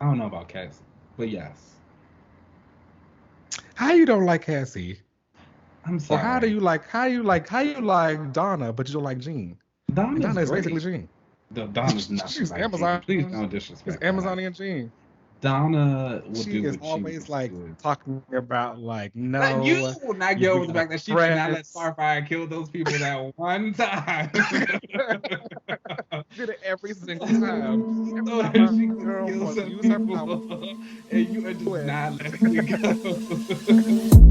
I don't know about Cassie, but yes. How you don't like Cassie? I'm Or how do sorry. you like how you like Donna, but you don't like Jean? And Donna Donna's is basically great. Jean. Donna's nothing She's like Jean. Amazon. Please don't She's disrespect that. Amazonian Jean. Donna will She do is what she always needs to like do. talking about like, Not you no, will not get we over the gotta fact that she did not let press. Starfire kill those people that one time. Did it every single time. Every So time that my she could girl kill wants to some use her people, power, and you are do just it. not letting it go.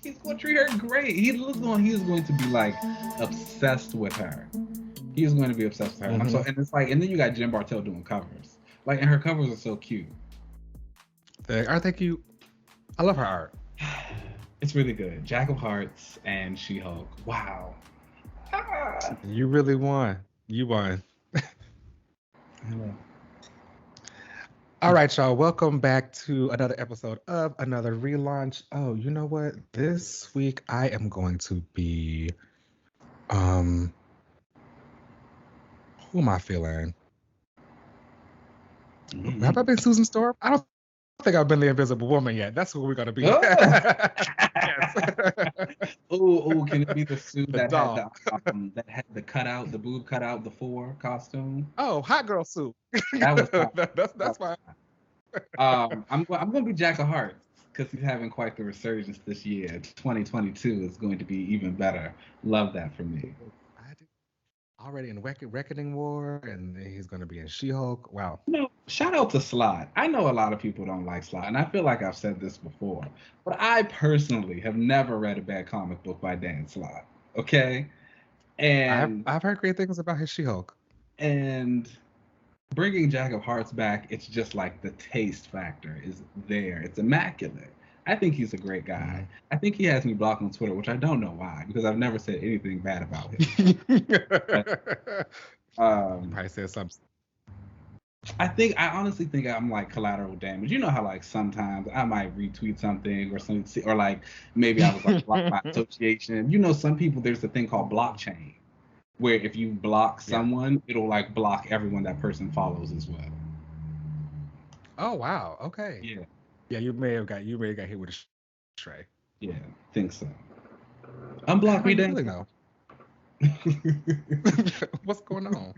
He's going to treat her great. He is going to be like obsessed with her. He is going to be obsessed with her. And I'm so Hmm. and it's like and then you got Jen Bartel doing covers. Like and her covers are so cute. I think you. I love her art. It's really good. Jack of Hearts and She-Hulk. Wow. Ah. You really won. You won. Hello. All right, y'all. Welcome back to another episode of another relaunch. Oh, you know what? This week I am going to be um who am I feeling? Have I been Susan Storm? I don't think I've been the Invisible Woman yet. That's who we're gonna be. Oh. Yes. Oh, can it be the suit The doll. that had the cutout, the boob cutout, the four costume? Oh, hot girl soup. That was fine. That's That was fine. fine. I'm gonna be Jack of Hearts because he's having quite the resurgence this year. 2022 is going to be even better. Love that for me. I do. Already in Reckoning War, and then he's gonna be in She-Hulk. Wow. Shout out to Slot. I know a lot of people don't like Slot, and I feel like I've said this before, but I personally have never read a bad comic book by Dan Slott. Okay, I've and I've heard great things about his She-Hulk. and bringing Jack of Hearts back, it's just like the taste factor is there. It's immaculate. I think he's a great guy. Mm. I think he has me blocked on Twitter, which I don't know why, because I've never said anything bad about him. But You um, probably said something. I honestly think I'm like collateral damage. You know how like sometimes I might retweet something or something, or like maybe I was like blocked by association. You know, some people there's a thing called blockchain where if you block Yeah. someone, it'll like block everyone that person follows as well. Oh wow. Okay. Yeah, Yeah, you may have got hit with a stray. yeah, think so. How Unblock are me, you Dan. feeling though? What's going on?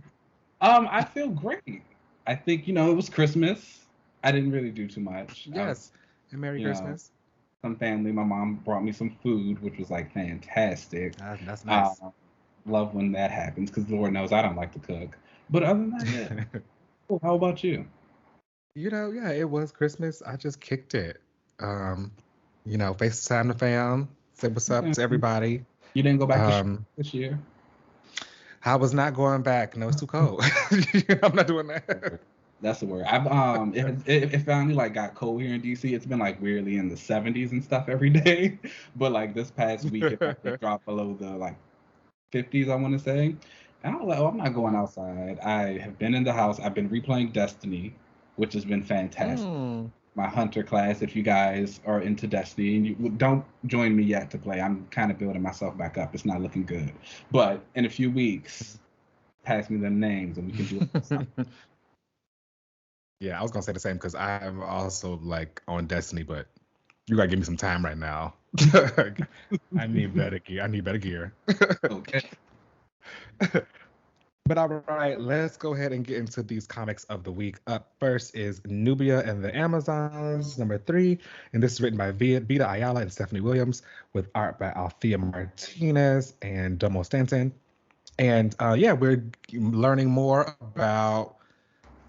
I feel great. I think it was Christmas. I didn't really do too much. I was, Yes. And Merry you know, Christmas. some family. My mom brought me some food, which was like fantastic. That's Uh, nice. love when that happens because Lord knows I don't like to cook. But other than that, yeah. Cool. How about you? Yeah, it was Christmas. I just kicked it. Um, FaceTime the fam, said what's up Okay. to everybody. You didn't go back to Um, this year. I was not going back. No, it's too cold. I'm not doing that. That's the word. I've it finally like got cold here in DC. It's been like weirdly in the 70s and stuff every day, but like this past week it actually dropped below the like 50s, I want to say. And I was like, oh, I'm not going Mm. outside. I have been in the house. I've been replaying Destiny, which has been fantastic. Mm. My Hunter class, if you guys are into Destiny, and you don't join me yet to play. I'm kind of building myself back up. It's not looking good, but in a few weeks, pass me the names and we can do something. Yeah, I was gonna say the same because I'm also like on Destiny, but you gotta give me some time right now. I need better gear. I need better gear. Okay. But all right, let's go ahead and get into these comics of the week. Up first is Nubia and the Amazons, number 3. And this is written by Vita Ayala and Stephanie Williams, with art by Althea Martinez and Domo Stanton. And yeah, we're learning more about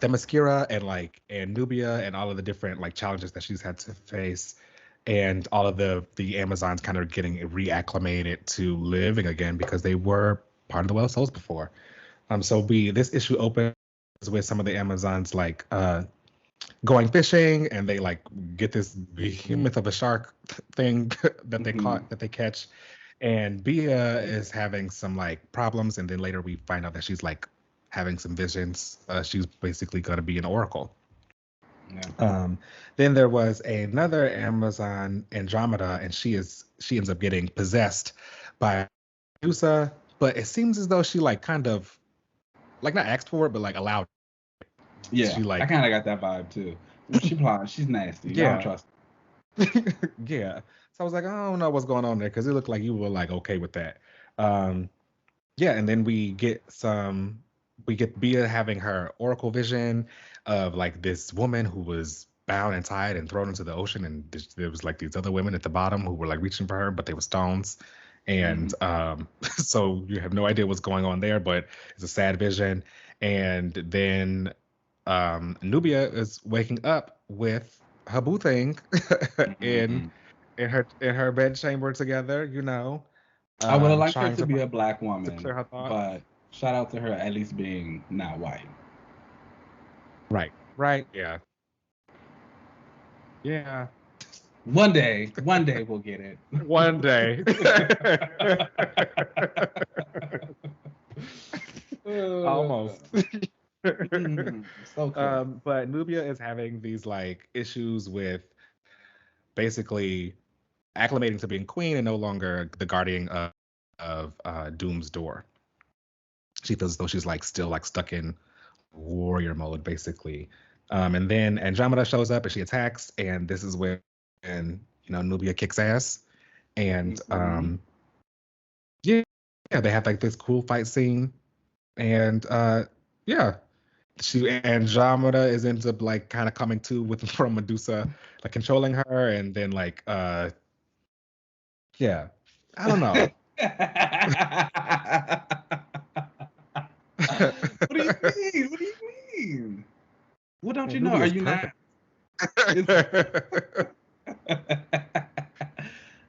Themyscira and Nubia and all of the different like challenges that she's had to face, and all of the Amazons kind of getting reacclimated to living again because they were part of the Well of Souls before. So this issue opens with some of the Amazons going fishing, and they like get this behemoth of a shark thing that they Mhm. catch, And Bia is having some like problems, and then later we find out that she's like having some visions. She's basically going to be an oracle. Yeah. Then there was another Amazon, Andromeda, and she ends up getting possessed by Medusa, but it seems as though she like kind of like not asked for it, but like allowed. Yeah, she like I kind of got that vibe too. She plotting, she's nasty. Yeah. I don't trust her. Yeah. So I was like, I don't know what's going on there because it looked like you were like okay with that. Yeah, and then we get Bia having her oracle vision of like this woman who was bound and tied and thrown into the ocean, and there was like these other women at the bottom who were like reaching for her, but they were stones. And so you have no idea what's going on there, but it's a sad vision. And then Nubia is waking up with her boo thing in her bed chamber together, you know. I would have liked her trying to be a black to woman, clear her thoughts. but shout out to her at least being not white. Right, yeah. Yeah. One day we'll get it. One day. Almost. So cool. But Nubia is having these like issues with basically acclimating to being queen and no longer the guardian of Doom's door. She feels as though she's like still like stuck in warrior mode basically. And then Andromeda shows up and she attacks, and this is when Nubia kicks ass. And yeah, they have like this cool fight scene, and yeah, Andromeda ends up like kind of coming to from Medusa, like controlling her, and then like yeah, I don't know. What do you mean? What do you mean? What don't you know? Are you not?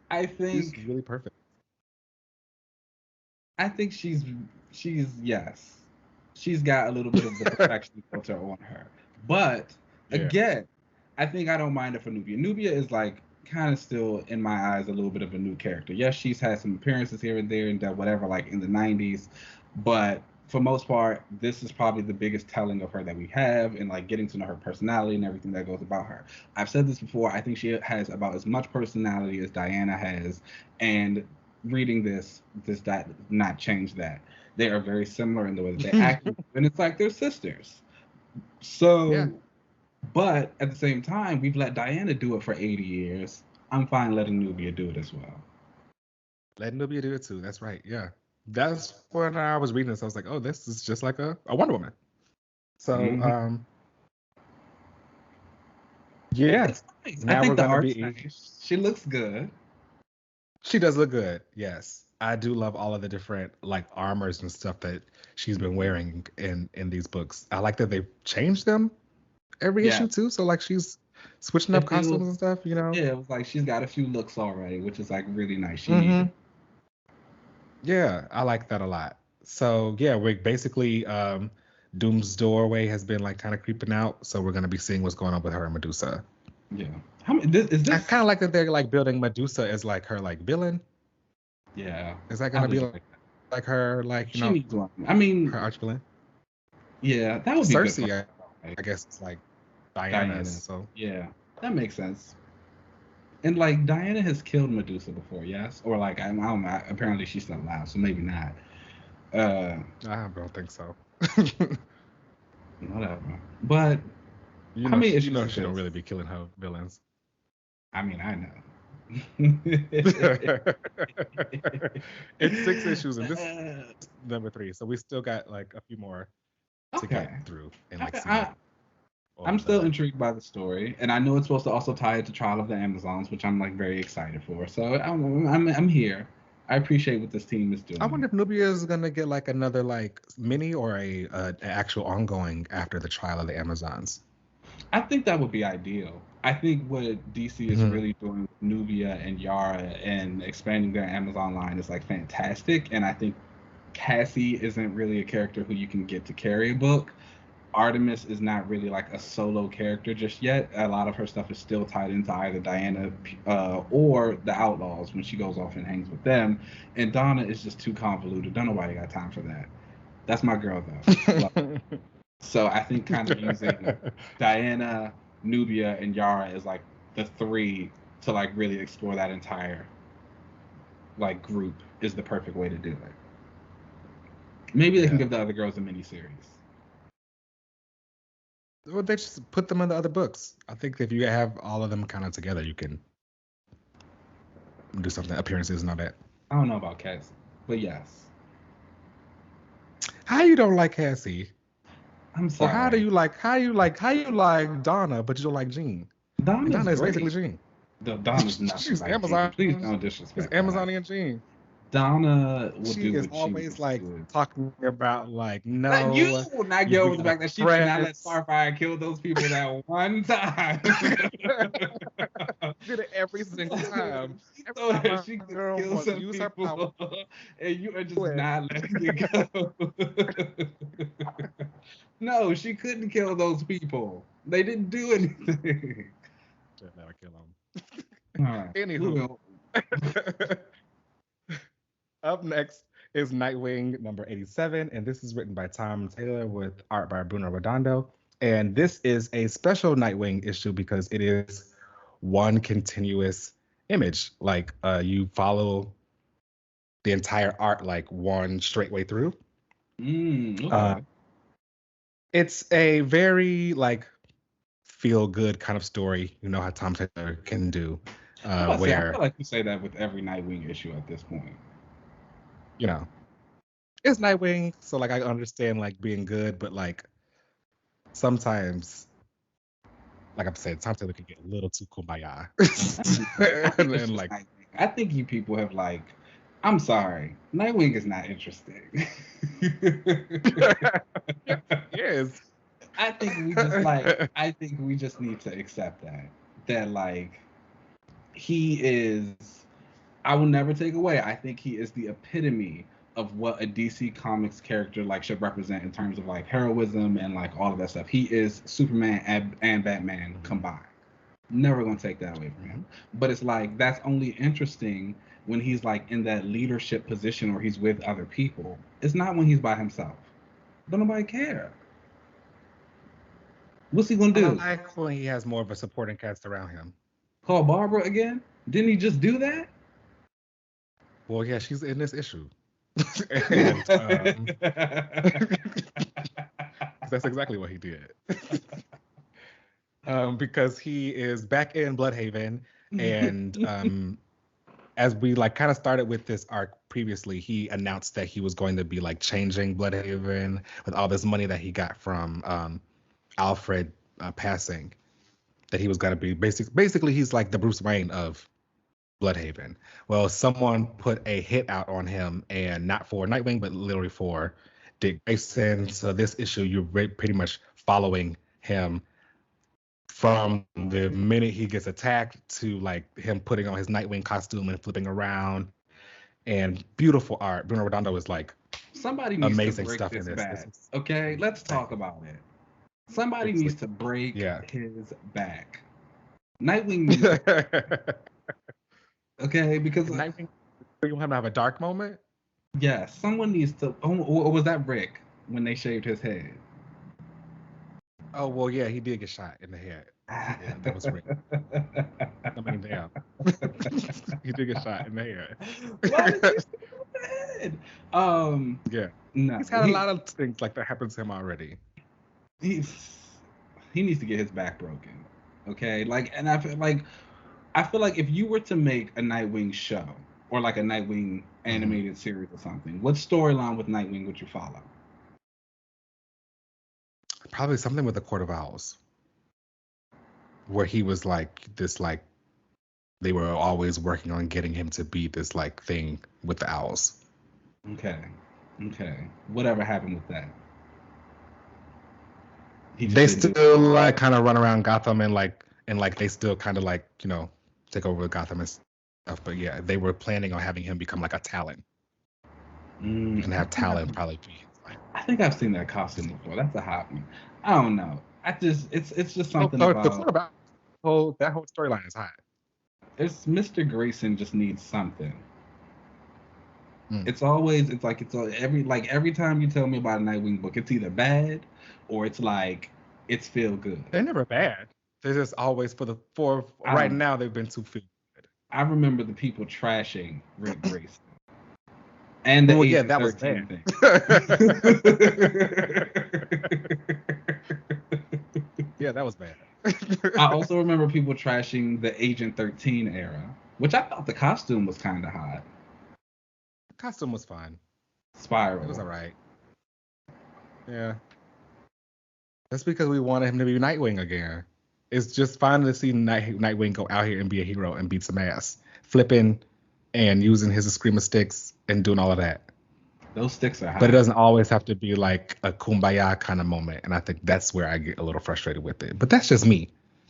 I think she's really perfect. I think she's yes. She's got a little bit of the perfection filter on her. But again, I think I don't mind it for Nubia. Nubia is like kind of still in my eyes a little bit of a new character. Yes, she's had some appearances here and there and whatever, like in the 90s, but for most part, this is probably the biggest telling of her that we have, and like getting to know her personality and everything that goes about her. I've said this before. I think she has about as much personality as Diana has, and reading this does not change that. They are very similar in the way that they act, and it's like they're sisters. So, yeah. But at the same time, we've let Diana do it for 80 years. I'm fine letting Nubia do it as well. Let Nubia do it too. That's right. Yeah. That's when I was reading this. I was like, oh, this is just like a Wonder Woman. So, yeah. Nice. Now I think the art's nice. She looks good. She does look good, yes. I do love all of the different like armors and stuff that she's been wearing in these books. I like that they've changed them every issue too. So like she's switching up costumes and stuff, you know? Yeah, it was like she's got a few looks already, which is like really nice. Yeah, I like that a lot. So yeah, we're basically Doom's doorway has been like kind of creeping out, so we're gonna be seeing what's going on with her and Medusa. Yeah. Is this? I kind of like that they're like building Medusa as like her like villain. Yeah. Is that gonna be like her like she needs one. I mean, her arch villain? Yeah, that would be Cersei. Good I guess it's like Diana. So yeah, that makes sense. And like Diana has killed Medusa before, yes, or like I don't know. Apparently she's still alive, so maybe not. I don't think so. Whatever. But how many issues? She don't really be killing her villains. I mean, I know. It's 6 issues, and this is number 3, so we still got like a few more to get through. And like, I'm still intrigued by the story, and I know it's supposed to also tie it to Trial of the Amazons, which I'm like very excited for. So I'm here. I appreciate what this team is doing. I wonder if Nubia is gonna get like another like mini or a actual ongoing after the Trial of the Amazons. I think that would be ideal. I think what DC is really doing with Nubia and Yara and expanding their Amazon line is like fantastic. And I think Cassie isn't really a character who you can get to carry a book. Artemis is not really like a solo character just yet. A lot of her stuff is still tied into either Diana or the Outlaws when she goes off and hangs with them. And Donna is just too convoluted. Don't nobody got time for that. That's my girl though. So I think kind of using Diana, Nubia, and Yara as like the three to like really explore that entire like group is the perfect way to do it. Maybe they can give the other girls a miniseries. Well, they just put them in the other books. I think if you have all of them kind of together, you can do something, appearances and all that. I don't know about Cassie, but yes. How you don't like Cassie? I'm sorry. Or how you like Donna, but you don't like Jean? Donna is basically Jean. Donna's not. She's like Amazon. Jean. Please don't disrespect. She's Amazonian Jean. Donna will she do is what always she like talking about like no. Not you. Not yo. The fact that she did not let Starfire kill those people that one time. Did it every single time. So that she could kill some use people, her power. And you are just not letting it go. No, she couldn't kill those people. They didn't do anything. Should never kill them. All right. Anywho. Up next is Nightwing number 87, and this is written by Tom Taylor with art by Bruno Redondo. And this is a special Nightwing issue because it is one continuous image. Like you follow the entire art like one straight way through. Okay. It's a very like feel good kind of story. You know how Tom Taylor can do. I feel like you say that with every Nightwing issue at this point. You know, it's Nightwing, so like I understand like being good, but like sometimes, like I'm saying, Tom Taylor can get a little too kumbaya. And then like, I think you people have like, I'm sorry, Nightwing is not interesting. Yes. I think we just need to accept that like he is. I will never take away. I think he is the epitome of what a DC Comics character like should represent in terms of like heroism and like all of that stuff. He is Superman and Batman combined. Never gonna take that away from him. But it's like that's only interesting when he's like in that leadership position or he's with other people. It's not when he's by himself. Don't nobody care. What's he gonna do? I like when he has more of a supporting cast around him. Call Barbara again? Didn't he just do that? Well, yeah, she's in this issue. And, that's exactly what he did. Because he is back in Bloodhaven, and as we like kind of started with this arc previously, he announced that he was going to be like changing Bloodhaven with all this money that he got from Alfred passing. That he was going to be basically he's like the Bruce Wayne of Bloodhaven. Well, someone put a hit out on him, and not for Nightwing, but literally for Dick Grayson. So this issue, you're pretty much following him from the minute he gets attacked to like him putting on his Nightwing costume and flipping around. And beautiful art. Bruno Redondo is like somebody needs amazing to break stuff this in this. back. Okay, let's talk about it. Somebody needs to break his back. Nightwing needs okay, because Nightwing, you want him to have a dark moment? Yeah, someone needs to. Or was that Rick when they shaved his head? Oh well, yeah, he did get shot in the head. Yeah, that was Rick. I mean, damn, he did get shot in the head. Why did he shoot him in the head? Yeah, no, he's had a lot of things like that happen to him already. He needs to get his back broken. Okay, like, and I feel like if you were to make a Nightwing show or like a Nightwing animated series or something, what storyline with Nightwing would you follow? Probably something with the Court of Owls, where he was like this, like they were always working on getting him to be this like thing with the owls. Okay. Whatever happened with that? They still like kind of run around Gotham and they still kind of like, you know, take over Gotham and stuff. But yeah, they were planning on having him become like a Talon and have Talon probably be. I think I've seen that costume before. That's a hot one. I don't know. It's just something The about quarterback, that whole storyline is hot. it's Mr. Grayson just needs something. Mm. It's every time you tell me about a Nightwing book, it's either bad or it's like it's feel good. They're never bad. They're just always right now they've been too feel good. I remember the people trashing Rick Grayson. And the Agent that 13 thing. Yeah, that was bad. I also remember people trashing the Agent 13 era, which I thought the costume was kind of hot. The costume was fine. Spiral. It was all right. Yeah. That's because we wanted him to be Nightwing again. It's just fun to see Nightwing go out here and be a hero and beat some ass. Flipping and using his screamer sticks and doing all of that. Those sticks are hot. But it doesn't always have to be like a kumbaya kind of moment. And I think that's where I get a little frustrated with it. But that's just me.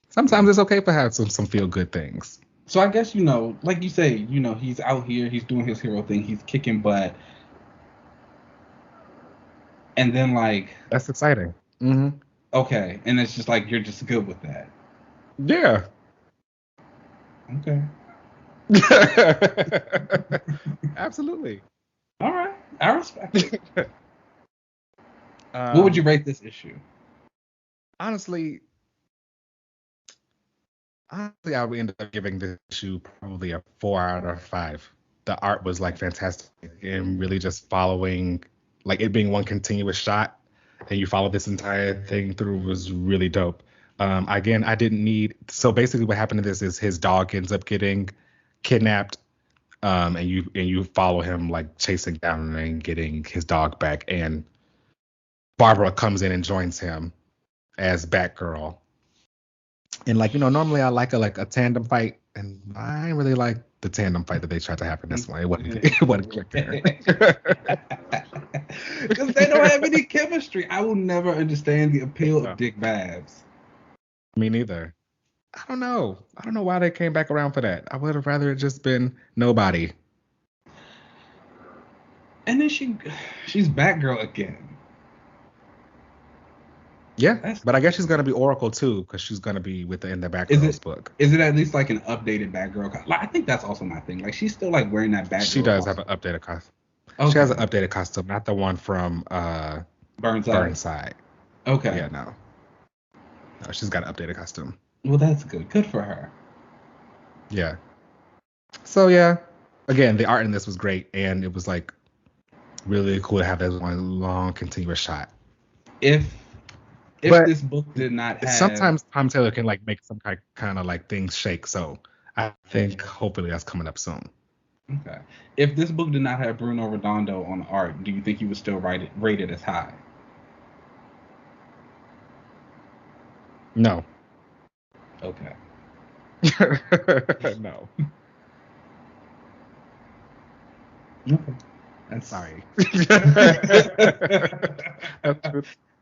Sometimes it's okay to have some feel good things. So I guess, like you say, he's out here, he's doing his hero thing, he's kicking butt. And then that's exciting. Mm-hmm. Okay. And it's just like, you're just good with that. Yeah. Okay. Absolutely. All right. I respect it. What would you rate this issue? Honestly, I would end up giving this issue probably a 4 out of 5. The art was fantastic and really just following, it being one continuous shot, and you follow this entire thing through was really dope. Again, I didn't need. So basically, what happened to this is his dog ends up getting kidnapped, and you follow him chasing down and getting his dog back, and Barbara comes in and joins him as Batgirl. And normally I like a tandem fight, and I didn't really like the tandem fight that they tried to have in this one. It wasn't click there. Because they don't have any chemistry. I will never understand the appeal of Dick Babs. Me neither. I don't know why they came back around for that. I would have rather it just been nobody. And then she's Batgirl again. Yeah, but I guess she's gonna be Oracle too, because she's gonna be in the Batgirl's book. Is it at least an updated Batgirl? I think that's also my thing. She's still wearing that Batgirl. She does have an updated costume. Okay. She has an updated costume, not the one from Burnside. Okay. Yeah, no, she's got an updated costume. Well, that's good. Good for her. Yeah. So yeah, again, the art in this was great, and it was really cool to have that one long continuous shot. If this book did not have... Sometimes Tom Taylor can make some kind of things shake, so I think hopefully that's coming up soon. Okay. If this book did not have Bruno Redondo on art, do you think you would still rate it as high? No. Okay. No. Okay. I'm sorry.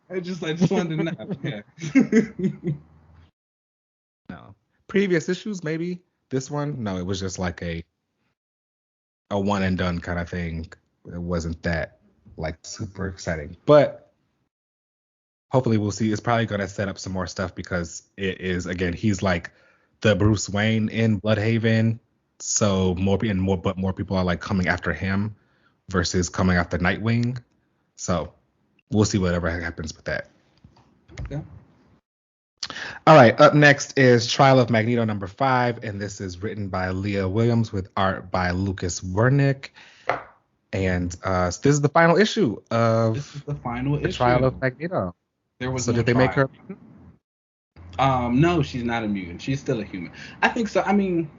I just wanted to know. Yeah. No. Previous issues, maybe. This one, no, it was just a one and done kind of thing. It wasn't that super exciting. But hopefully we'll see. It's probably gonna set up some more stuff, because it is, again, he's the Bruce Wayne in Bloodhaven. So more people are coming after him versus coming after Nightwing. So we'll see whatever happens with that. Okay. All right. Up next is Trial of Magneto number 5, and this is written by Leah Williams with art by Lucas Wernick. And this is the final issue of the Trial of Magneto. Did they make her? No, she's not a mutant. She's still a human. I think so. I mean,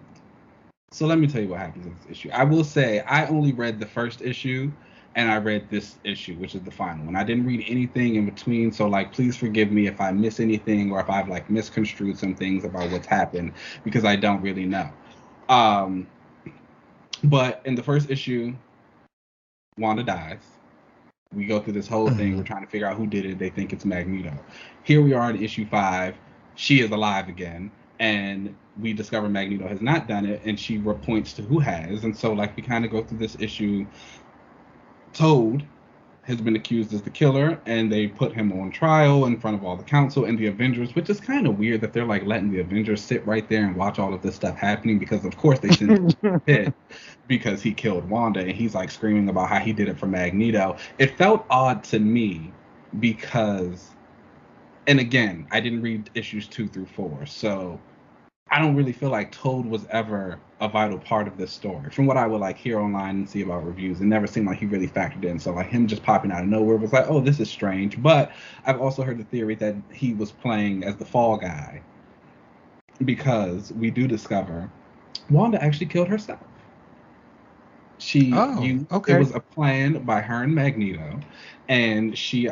so let me tell you what happens in this issue. I will say I only read the first issue, and I read this issue, which is the final one. I didn't read anything in between, so please forgive me if I miss anything or if I've misconstrued some things about what's happened, because I don't really know. But in the first issue, Wanda dies. We go through this whole thing. We're trying to figure out who did it. They think it's Magneto. Here we are in issue 5. She is alive again, and we discover Magneto has not done it, and she points to who has. And so we kind of go through this issue told has been accused as the killer, and they put him on trial in front of all the council and the Avengers, which is kind of weird that they're like letting the Avengers sit right there and watch all of this stuff happening, because of course they sent him to the pit because he killed Wanda, and he's like screaming about how he did it for Magneto. It felt odd to me because, and again, I didn't read issues 2 through 4, so I don't really feel like Toad was ever a vital part of this story. From what I would like hear online and see about reviews, it never seemed like he really factored in. So like him just popping out of nowhere was like, oh, this is strange. But I've also heard the theory that he was playing as the fall guy, because we do discover Wanda actually killed herself. It was a plan by her and Magneto, and she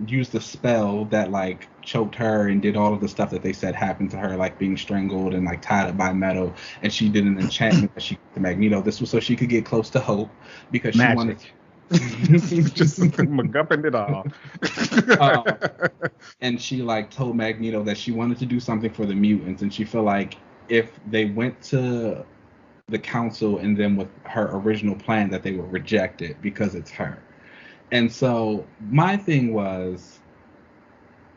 used a spell that like choked her and did all of the stuff that they said happened to her, like being strangled and like tied up by metal, and she did an enchantment that she to Magneto. This was so she could get close to Hope, because she wanted just MacGuffin it all. And she like told Magneto that she wanted to do something for the mutants, and she felt like if they went to the council and then with her original plan, that they would reject it because it's her. And so my thing was,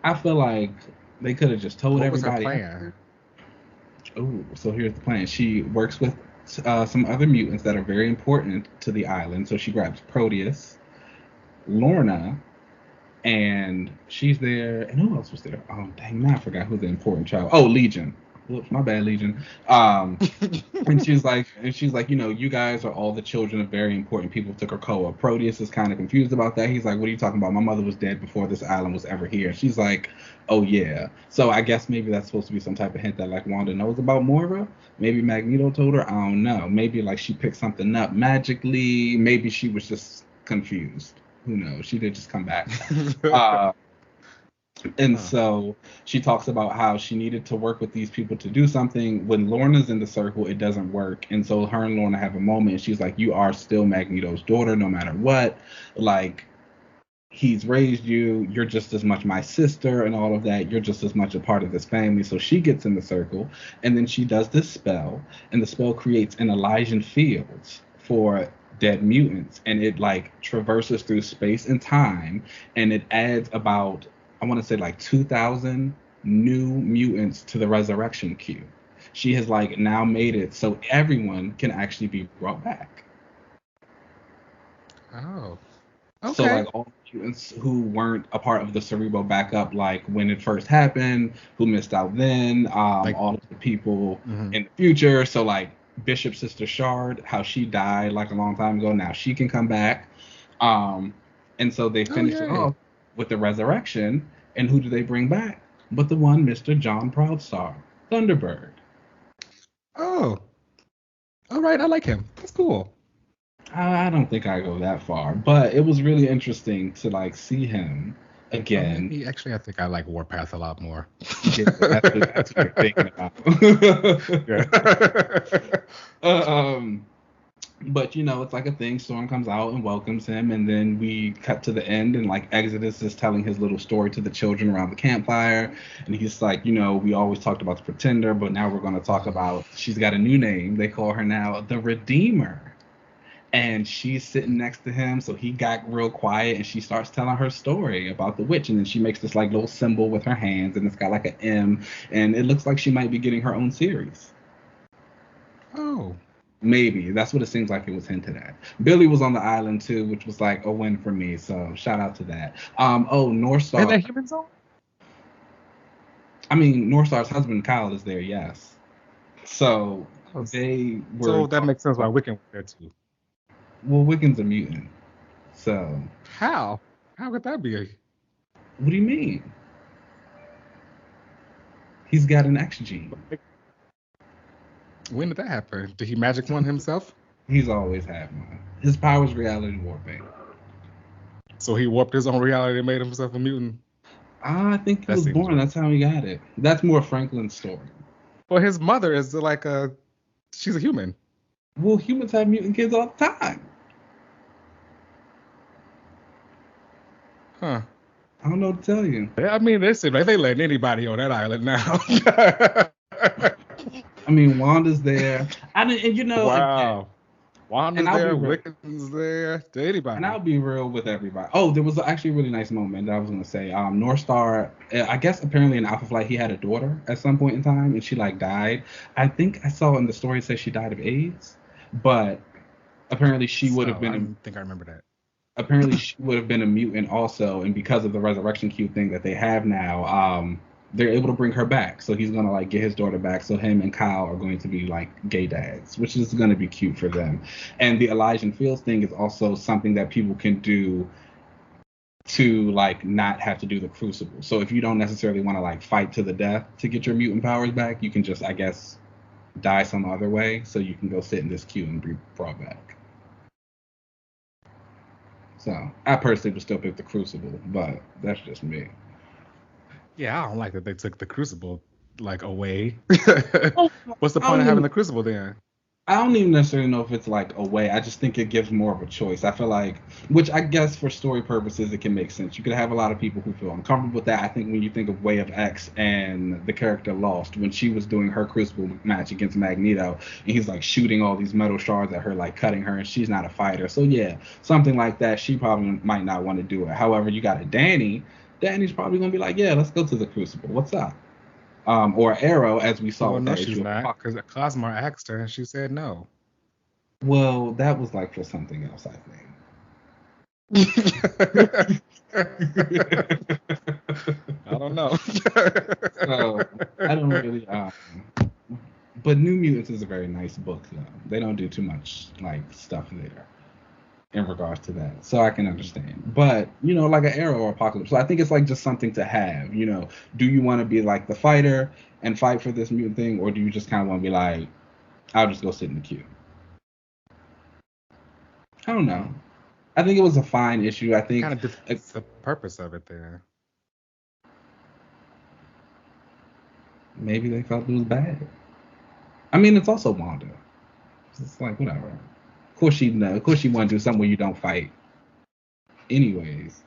I feel like they could have just told everybody. What was her plan? Oh, so here's the plan. She works with some other mutants that are very important to the island. So she grabs Proteus, Lorna, and she's there. And who else was there? Oh, dang, now I forgot who the important child. Oh, Legion. Whoops, my bad, Legion. And she's like, you know, you guys are all the children of very important people to Krakoa. Proteus is kind of confused about that. He's like, what are you talking about? My mother was dead before this island was ever here. And she's like, oh yeah. So I guess maybe that's supposed to be some type of hint that like Wanda knows about Moira. Maybe Magneto told her. I don't know. Maybe like she picked something up magically. Maybe she was just confused. Who knows? She did just come back. And so she talks about how she needed to work with these people to do something. When Lorna's in the circle, it doesn't work. And so her and Lorna have a moment, and she's like, you are still Magneto's daughter no matter what. Like, he's raised you. You're just as much my sister and all of that. You're just as much a part of this family. So she gets in the circle, and then she does this spell, and the spell creates an Elysian fields for dead mutants, and it like traverses through space and time, and it adds about, I want to say like 2,000 new mutants to the resurrection queue. She has like now made it so everyone can actually be brought back. Oh, okay. So like all mutants who weren't a part of the Cerebro backup, like when it first happened, who missed out then, like, all of the people in the future. So like Bishop's sister S.W.O.R.D, how she died like a long time ago, now she can come back. And so they finished it off with the resurrection, and who do they bring back but the one Mr. John Proudstar, Thunderbird. Oh, all right, I like him. That's cool. I don't think I go that far, but it was really interesting to like see him again. Actually, I think I like Warpath a lot more. Yeah, that's what you're thinking about. But, you know, it's like a thing. Storm comes out and welcomes him, and then we cut to the end, and like Exodus is telling his little story to the children around the campfire, and he's like, you know, we always talked about the Pretender, but now we're going to talk about, she's got a new name. They call her now the Redeemer. And she's sitting next to him, so he got real quiet, and she starts telling her story about the witch, and then she makes this like little symbol with her hands, and it's got like an M, and it looks like she might be getting her own series. Oh. Maybe. That's what it seems like it was hinted at. Billy was on the island too, which was like a win for me, so shout out to that. Northstar. And the Human Zone? I mean, Northstar's husband Kyle is there, yes. So they were. So that makes sense why Wiccan was there too. Well, Wiccan's a mutant. So. How? How could that be? What do you mean? He's got an X gene. When did that happen? Did he magic one himself? He's always had one. His power is reality warping. So he warped his own reality and made himself a mutant? I think he was born. Right. That's how he got it. That's more Franklin's story. Well, his mother is like she's a human. Well, humans have mutant kids all the time. Huh. I don't know what to tell you. I mean, they said they letting anybody on that island now. I mean, Wanda's there. And you know, wow. Wanda's And I'll be there, real. Wiccan's there, to And anybody. I'll be real with everybody. Oh, there was actually a really nice moment that I was gonna say. North Star, I guess apparently in Alpha Flight he had a daughter at some point in time, and she like died. I think I saw in the story it says she died of AIDS, but apparently she would have So I been a, don't think I remember that. apparently she would have been a mutant also, and because of the resurrection cube thing that they have now, they're able to bring her back. So he's gonna like get his daughter back. So him and Kyle are going to be like gay dads, which is gonna be cute for them. And the Elijah Fields thing is also something that people can do to like not have to do the crucible. So if you don't necessarily want to like fight to the death to get your mutant powers back, you can just I guess die some other way. So you can go sit in this queue and be brought back. So I personally would still pick the crucible, but that's just me. Yeah, I don't like that they took the Crucible like away. Oh, What's the I point don't of having even the Crucible then? I don't even necessarily know if it's like a way. I just think it gives more of a choice. I feel like, which I guess for story purposes, it can make sense. You could have a lot of people who feel uncomfortable with that. I think when you think of Way of X and the character Lost, when she was doing her Crucible match against Magneto, and he's like shooting all these metal shards at her, like cutting her, and she's not a fighter. So yeah, something like that, she probably might not want to do it. However, you got a Danny. Danny's probably gonna be like, yeah, let's go to the Crucible. What's up? Or Arrow, as we saw Well, with no, that she's issue of not, Hawk. because Cosmar asked her and she said no. Well, that was like for something else, I think. I don't know. So I don't really. But New Mutants is a very nice book, though. They don't do too much like stuff there in regards to that, so I can understand. But like an Arrow or Apocalypse, so I think it's like just something to have. Do you want to be like the fighter and fight for this mutant thing, or do you just kind of want to be like, I'll just go sit in the queue? I don't know. I think it was a fine issue. I think Kind of defeats the purpose of it there. maybe they felt it was bad. I mean, it's also Wanda. It's like whatever. Of course she know. Of course she want to do something where you don't fight. Anyways,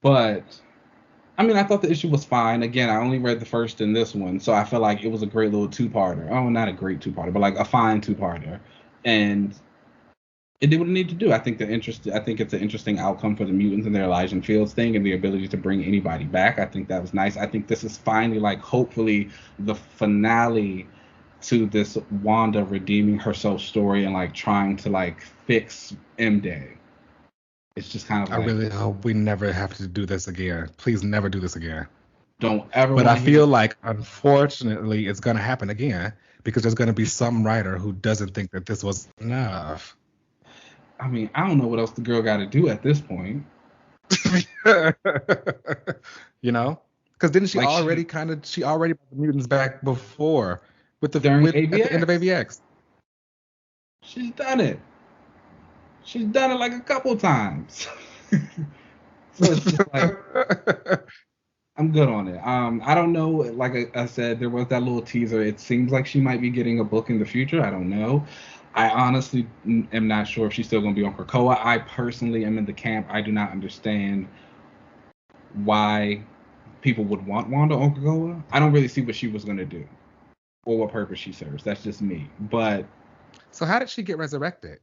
but I mean, I thought the issue was fine. Again, I only read the first in this one, so I feel like it was a great little two-parter. Oh, not a great two-parter, but like a fine two-parter, and it did what it needed to do. I think I think it's an interesting outcome for the mutants and their Elijah Fields thing and the ability to bring anybody back. I think that was nice. I think this is finally like hopefully the finale to this Wanda redeeming herself story and like trying to like fix M Day. It's just kind of I like really hope we never have to do this again. Please never do this again. don't ever. But I want to hear feel like, unfortunately, it's going to happen again because there's going to be some writer who doesn't think that this was enough. I mean, I don't know what else the girl got to do at this point. You know, because didn't she Like already she already brought the mutants back before with the during at the end of AVX. AVX. She's done it. She's done it like a couple times. So it's just like I'm good on it. I don't know. Like I said, there was that little teaser. It seems like she might be getting a book in the future. I don't know. I honestly am not sure if she's still going to be on Krakoa. I personally am in the camp. I do not understand why people would want Wanda on Krakoa. I don't really see what she was going to do or what purpose she serves. That's just me. But So how did she get resurrected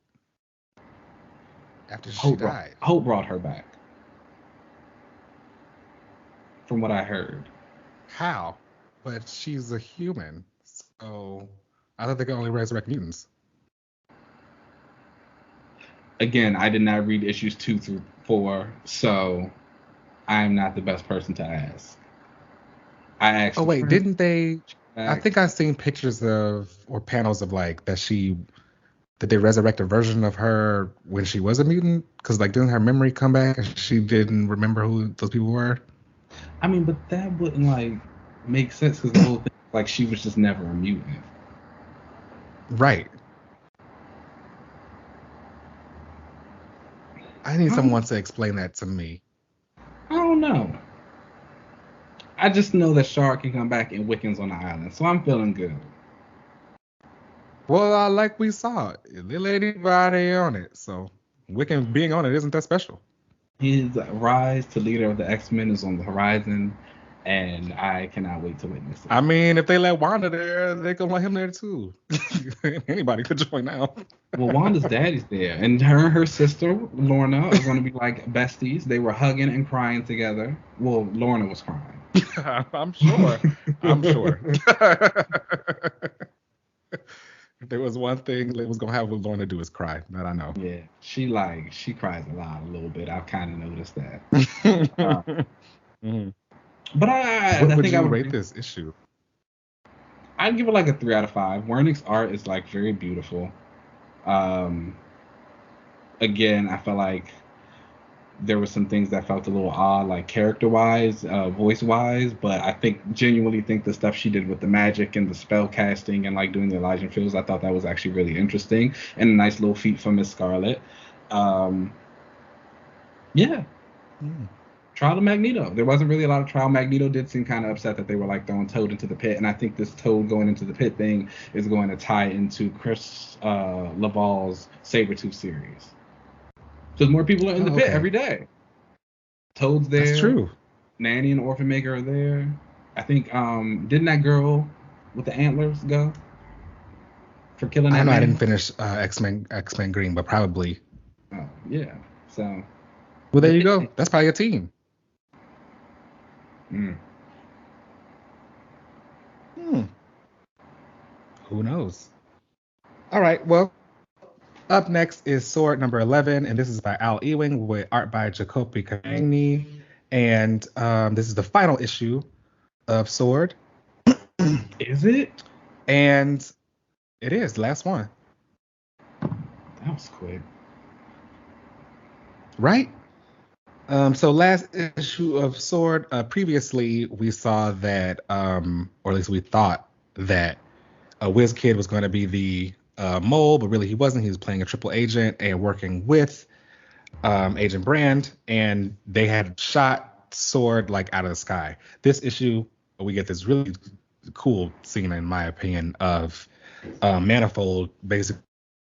after she died? Hope brought her back. From what I heard. How? But she's a human, so I thought they could only resurrect mutants. Again, I did not read issues 2 through 4, so I am not the best person to ask. I asked. Oh wait, didn't they? I think I've seen pictures of or panels of like that they resurrect a version of her when she was a mutant? Because like didn't her memory come back and she didn't remember who those people were? I mean, but that wouldn't like make sense because the whole thing like she was just never a mutant. Right. I need someone to explain that to me. I don't know. I just know that Shark can come back and Wiccan's on the island, so I'm feeling good. Well, like we saw, little anybody on it, so Wiccan being on it isn't that special. His rise to leader of the X-Men is on the horizon, and I cannot wait to witness it. I mean, if they let Wanda there, they can let him there too. Anybody could join now. Well, Wanda's daddy's there, and her sister Lorna are going to be like besties. They were hugging and crying together. Well, Lorna was crying. I'm sure. I'm sure. If there was one thing that was gonna have with Lorna do is cry. That I know. Yeah, she cries a little bit. I've kind of noticed that. But I What would think you I would rate this issue? I'd give it like a 3 out of 5. Wernick's art is like very beautiful. Again, I felt like there were some things that felt a little odd, like character-wise, voice-wise, but I genuinely think the stuff she did with the magic and the spell casting and like doing the Elijah Fields, I thought that was actually really interesting and a nice little feat from Miss Scarlet. Yeah. Trial of Magneto. There wasn't really a lot of trial. Magneto did seem kind of upset that they were like throwing Toad into the pit, and I think this Toad going into the pit thing is going to tie into Chris Laval's Sabretooth series. Because more people are in the pit every day. Toad's there. That's true. Nanny and Orphan Maker are there. I think didn't that girl with the antlers go for killing that I know man? I didn't finish X-Men Green, but probably. Oh, yeah. So. Well, there you go. That's probably a team. Who knows? All right. Well, up next is S.W.O.R.D number 11, and this is by Al Ewing with art by Jacopi Cagni. And this is the final issue of S.W.O.R.D. Is it? And it is. Last one. That was quick. Right? So last issue of S.W.O.R.D, previously we saw that, or at least we thought that Wiz Kid was going to be the mole, but really he wasn't. He was playing a triple agent and working with Agent Brand, and they had shot S.W.O.R.D like out of the sky. This issue, we get this really cool scene, in my opinion, of Manifold basically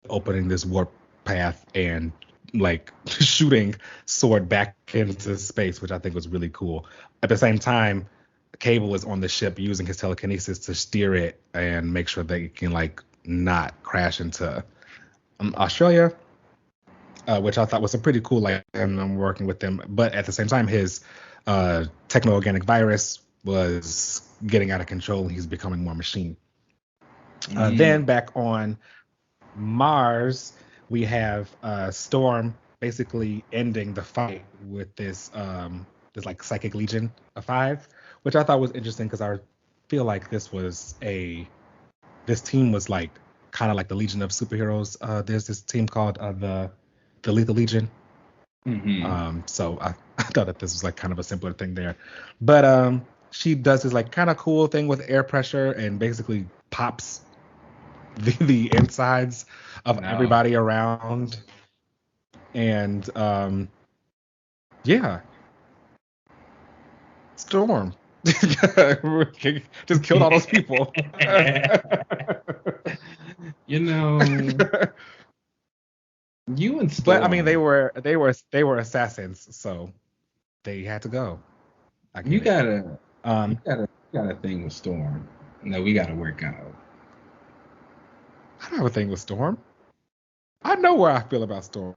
opening this warp path and like shooting S.W.O.R.D back into space, which I think was really cool. At the same time, Cable is on the ship using his telekinesis to steer it and make sure that it can like not crash into Australia, which I thought was a pretty cool, like, I'm working with them. But at the same time, his techno-organic virus was getting out of control and he's becoming more machine. Then back on Mars, we have Storm basically ending the fight with this like psychic legion of 5, which I thought was interesting because I feel like this team was like kind of like the Legion of Superheroes. There's this team called the Lethal Legion. So I thought that this was like kind of a simpler thing there, but she does this like kind of cool thing with air pressure and basically pops the insides of everybody around, and yeah, Storm just killed all those people. You know, you and Storm. But I mean, they were assassins, so they had to go. You got a thing with Storm. No, we got to work out. I don't have a thing with Storm. I know where I feel about Storm.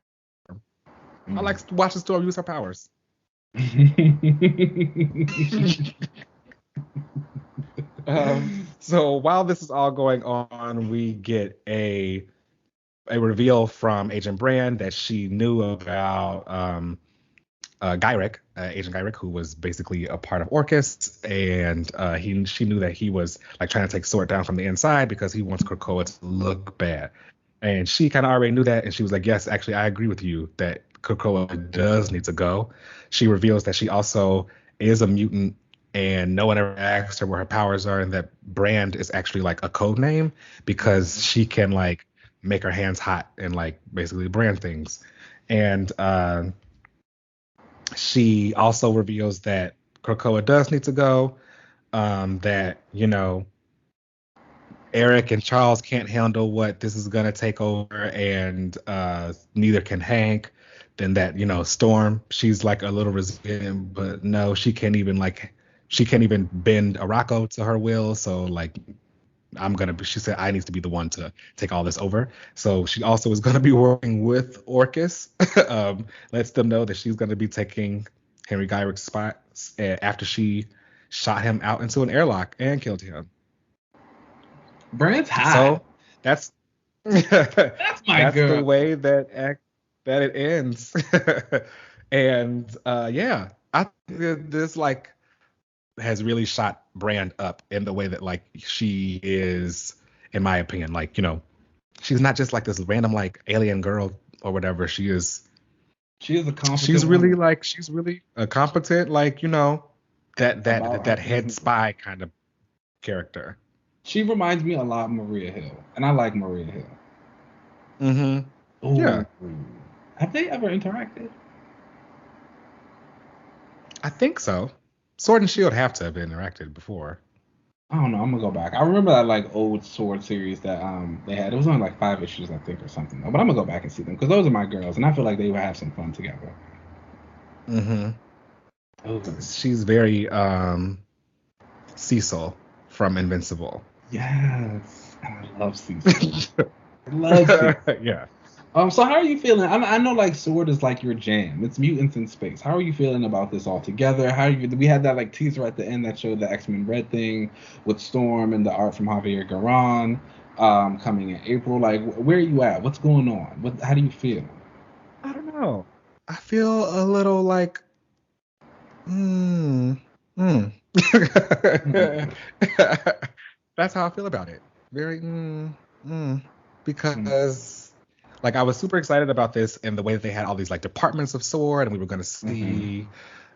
I like watching Storm use her powers. So while this is all going on, we get a reveal from Agent Brand that she knew about Gyrick, Agent Gyrick, who was basically a part of Orcus, and she knew that he was like trying to take S.W.O.R.D down from the inside because he wants Krakoa to look bad. And she kind of already knew that, and she was like, yes, actually, I agree with you that Krakoa does need to go. She reveals that she also is a mutant, and no one ever asked her where her powers are, and that Brand is actually like a code name because she can like make her hands hot and like basically brand things. And she also reveals that Krakoa does need to go, that, you know, Eric and Charles can't handle what this is going to take over, and neither can Hank. Then that, you know, Storm, she's like a little resilient, but no, she can't even like she can't even bend Araco to her will. So like she said I need to be the one to take all this over. So she also is gonna be working with Orcus. Lets them know that she's gonna be taking Henry Gyrick's spot after she shot him out into an airlock and killed him. Brand's high. So that's my girl. The way that it ends. And yeah, I think that this like has really shot Brand up in the way that like she is, in my opinion, like, you know, she's not just like this random like alien girl or whatever. She is a competent she's really woman. like she's really a competent, like, you know, that head spy kind of character. She reminds me a lot of Maria Hill, and I like Maria Hill. Mm-hmm. Ooh. Yeah. Have they ever interacted? I think so. Sword and Shield have to have interacted before. I don't know. I'm gonna go back. I remember that like old Sword series that they had. It was only like 5 issues, I think, or something. But I'm gonna go back and see them because those are my girls, and I feel like they would have some fun together. Mm-hmm. Oh. She's very Cecil from Invincible. Yes, and I love Cecil. Yeah. So how are you feeling? I know like Sword is like your jam. It's mutants in space. How are you feeling about this all together? We had that like teaser at the end that showed the X-Men Red thing with Storm and the art from Javier Garron coming in April. Like, where are you at? What's going on? How do you feel? I don't know. I feel a little like That's how I feel about it. Very because like I was super excited about this and the way that they had all these like departments of S.W.O.R.D, and we were going to see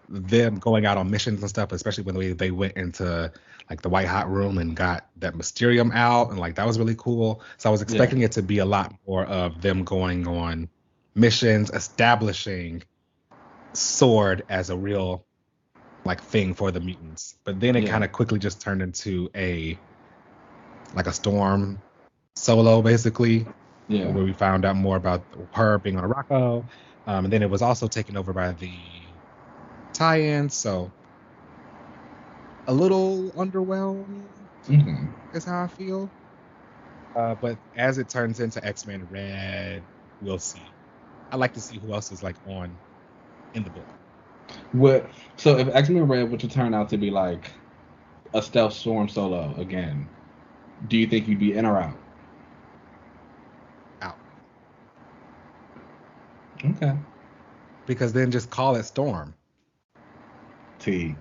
them going out on missions and stuff, especially when they went into like the White Hot Room and got that Mysterium out, and like that was really cool. So I was expecting it to be a lot more of them going on missions, establishing S.W.O.R.D as a real like thing for the mutants. But then it kind of quickly just turned into a Storm solo, basically. Where we found out more about her being on Araco. And then it was also taken over by the tie-in, so a little underwhelmed is how I feel. But as it turns into X-Men Red, we'll see. I like to see who else is like on in the book. So if X-Men Red were to turn out to be like a Stealth Storm solo again, do you think you'd be in or out? Out. Okay. Because then just call it Storm.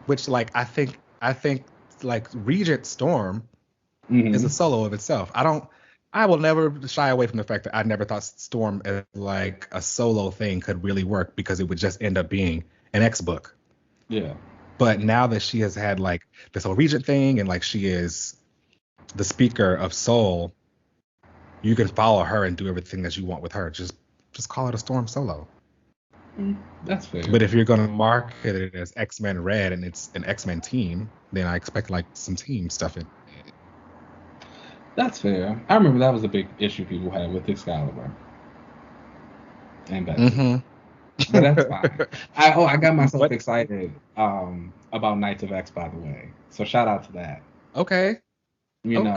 Which like I think like Regent Storm is a solo of itself. I will never shy away from the fact that I never thought Storm as like a solo thing could really work, because it would just end up being an X book. Yeah. But now that she has had like this whole Regent thing, and like she is the speaker of Soul, you can follow her and do everything that you want with her. Just call it a Storm solo. That's fair. But if you're going to market it as X-Men Red and it's an X-Men team, then I expect like some team stuff in it. That's fair. I remember that was a big issue people had with Excalibur. And Betsy. But that's fine. I got myself excited about Knights of X, by the way. So shout out to that. Okay. You know,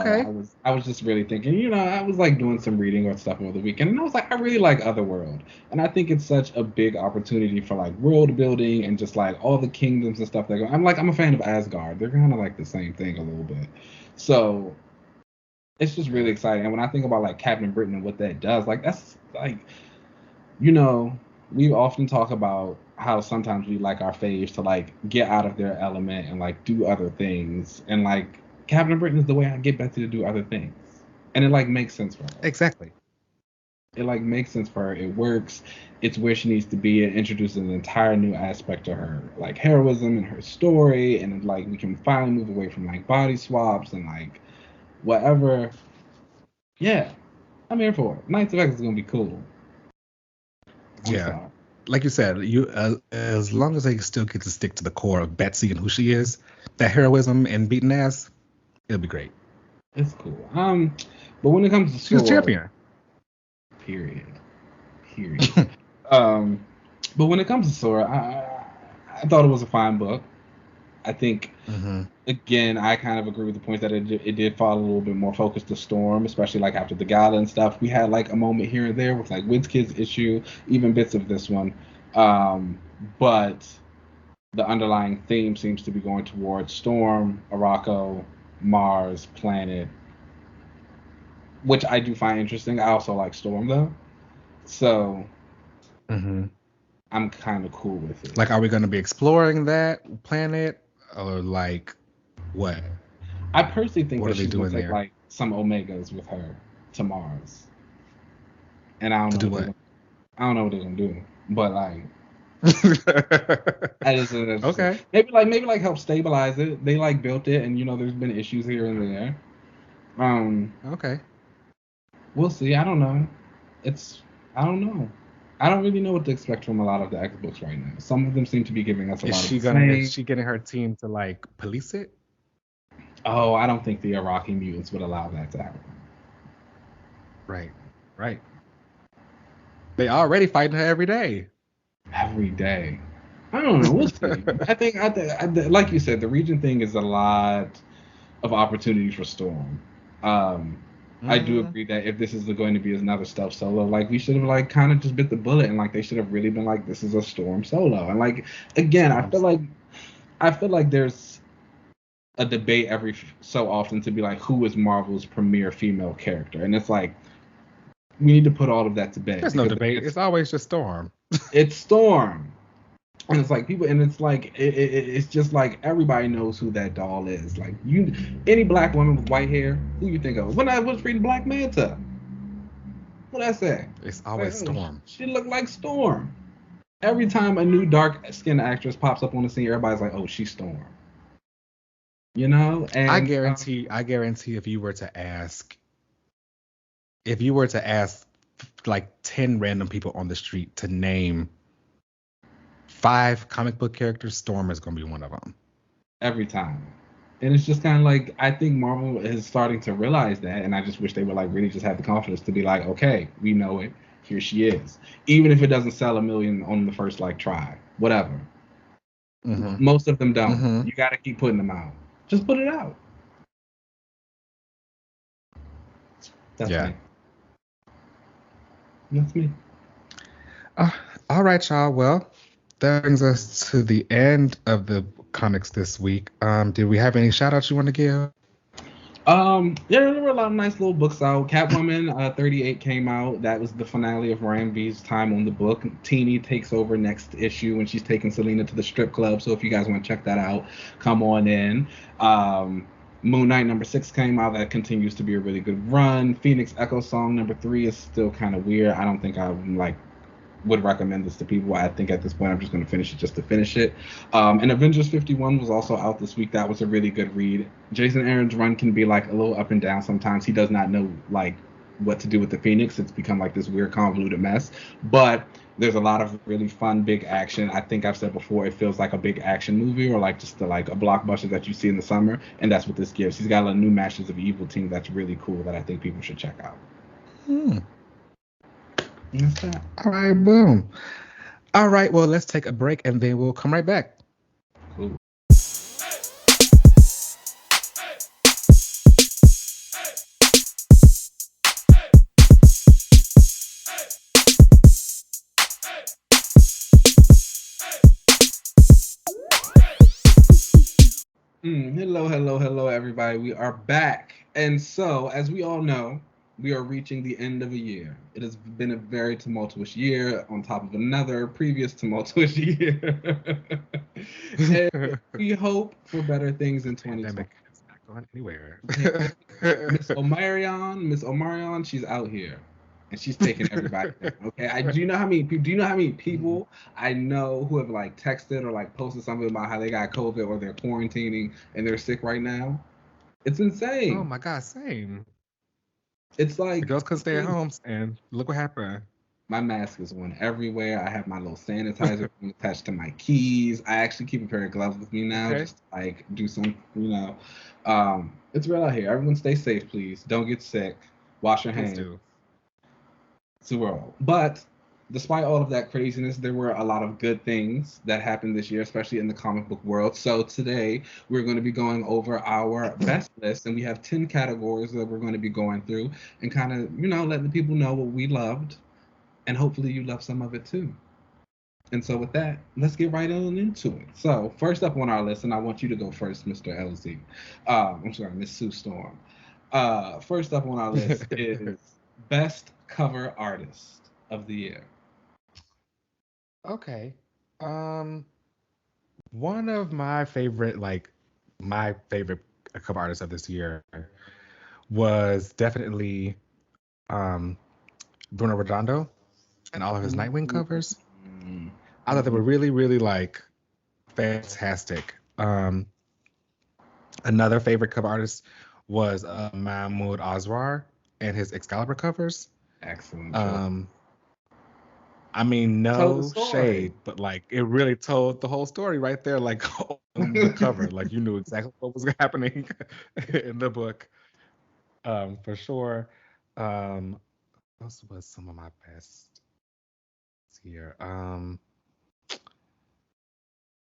I was just really thinking, you know, I was like doing some reading or stuff over the weekend, and I was like, I really like Otherworld, and I think it's such a big opportunity for like world building and just like all the kingdoms and stuff that go. I'm a fan of Asgard. They're kind of like the same thing a little bit, so it's just really exciting. And when I think about like Captain Britain and what that does, like that's like, you know, we often talk about how sometimes we like our faves to like get out of their element and like do other things, and like Captain Britain is the way I get Betsy to do other things. And it like makes sense for her. Exactly. It like makes sense for her. It works. It's where she needs to be. It introduces an entire new aspect to her, like heroism and her story, and like we can finally move away from like body swaps and like whatever. Yeah. I'm here for it. Knights of X is gonna be cool. Yeah. Like you said, as long as they still get to stick to the core of Betsy and who she is, that heroism and beating ass, it'll be great. It's cool. But when it comes to she's a champion. Period. But when it comes to S.W.O.R D, I thought it was a fine book. I think, again, I kind of agree with the point that it did fall a little bit more focused to Storm, especially like after the gala and stuff. We had like a moment here and there with like WizKid's issue, even bits of this one. But the underlying theme seems to be going towards Storm, Arakko, Mars, Planet, which I do find interesting. I also like Storm though. So I'm kind of cool with it. Like, are we going to be exploring that planet, or like what? I personally think What that are they she's going doing to take there? like some Omegas with her to Mars, and I don't To know do I don't know what they're gonna do, but like what? that is interesting. Okay. Maybe like help stabilize it. They like built it, and you know there's been issues here and there. Okay. We'll see. I don't know. I don't know. I don't really know what to expect from a lot of the X books right now. Some of them seem to be giving us a lot of the same. Is she getting her team to like police it? Oh, I don't think the Iraqi mutants would allow that to happen. Right. They already fighting her every day. Every day. I don't know. We'll see. I think, like you said, the region thing is a lot of opportunities for Storm. I do agree that if this is going to be another stealth solo, like we should have like kind of just bit the bullet and like they should have really been like, this is a Storm solo. And like again, I feel like there's a debate every so often to be like, who is Marvel's premier female character? And it's like we need to put all of that to bed. There's no debate. It's always just Storm. It's Storm. And it's like people, and it's like it's just like everybody knows who that doll is. Like any black woman with white hair, who you think of? When I was reading Black Manta, what I say? It's always like, Storm. She looked like Storm. Every time a new dark skinned actress pops up on the scene, everybody's like, "Oh, she's Storm." You know, and I guarantee, if you were to ask like 10 random people on the street to name 5 comic book characters, Storm is going to be one of them. Every time. And it's just kind of like, I think Marvel is starting to realize that, and I just wish they would like really just have the confidence to be like, okay, we know it. Here she is. Even if it doesn't sell 1 million on the first like try, whatever. Most of them don't. You got to keep putting them out. Just put it out. That's me. That's me. All right, y'all. Well, that brings us to the end of the comics this week. Did we have any shout outs you want to give? Yeah, there were a lot of nice little books out. Catwoman 38 came out. That was the finale of Ram V's time on the book. Teeny takes over next issue when she's taking Selena to the strip club. So if you guys want to check that out, come on in. Moon Knight number 6 came out. That continues to be a really good run. Phoenix Echo Song number 3 is still kind of weird. I don't think I would recommend this to people. I think at this point I'm just going to finish it just to finish it. And Avengers 51 was also out this week. That was a really good read. Jason Aaron's run can be like a little up and down sometimes. He does not know like what to do with the Phoenix. It's become like this weird convoluted mess. But there's a lot of really fun big action. I think I've said before, it feels like a big action movie or like just like a blockbuster that you see in the summer. And that's what this gives. He's got a new Masters of Evil team that's really cool that I think people should check out. That's that. All right, boom. All right, well, let's take a break and then we'll come right back. Cool. Hello, everybody. We are back. And so, as we all know, we are reaching the end of a year. It has been a very tumultuous year on top of another previous tumultuous year. And we hope for better things in 2020. It's not going anywhere. Miss Omarion, she's out here. And she's taking everybody down, okay? Do you know how many people I know who have like texted or like posted something about how they got COVID or they're quarantining and they're sick right now? It's insane. Oh my God, same. It's like the girls couldn't stay at home, and look what happened. My mask is on everywhere. I have my little sanitizer attached to my keys. I actually keep a pair of gloves with me now, just to, like do some, it's real out here. Everyone stay safe, please. Don't get sick. Wash your hands. Do. It's the world. But despite all of that craziness, there were a lot of good things that happened this year, especially in the comic book world. So today we're going to be going over our best list, and we have 10 categories that we're going to be going through and kind of, letting the people know what we loved, and hopefully you love some of it too. And so with that, let's get right on into it. So first up on our list, and I want you to go first, Mr. LZ. I'm sorry, Miss Sue Storm. First up on our list is Best Cover Artist of the Year. Okay. Um, One of my favorite cover artists of this year was definitely um Bruno Redondo and all of his Nightwing covers. I thought they were really, really like fantastic. Another favorite cover artist was Mahmoud Asrar and his Excalibur covers. Excellent choice. Um, I mean, Told the no story. shade, but like it really told the whole story right there, like on the cover. Like you knew exactly what was happening in the book, for sure. Um, those was some of my best here.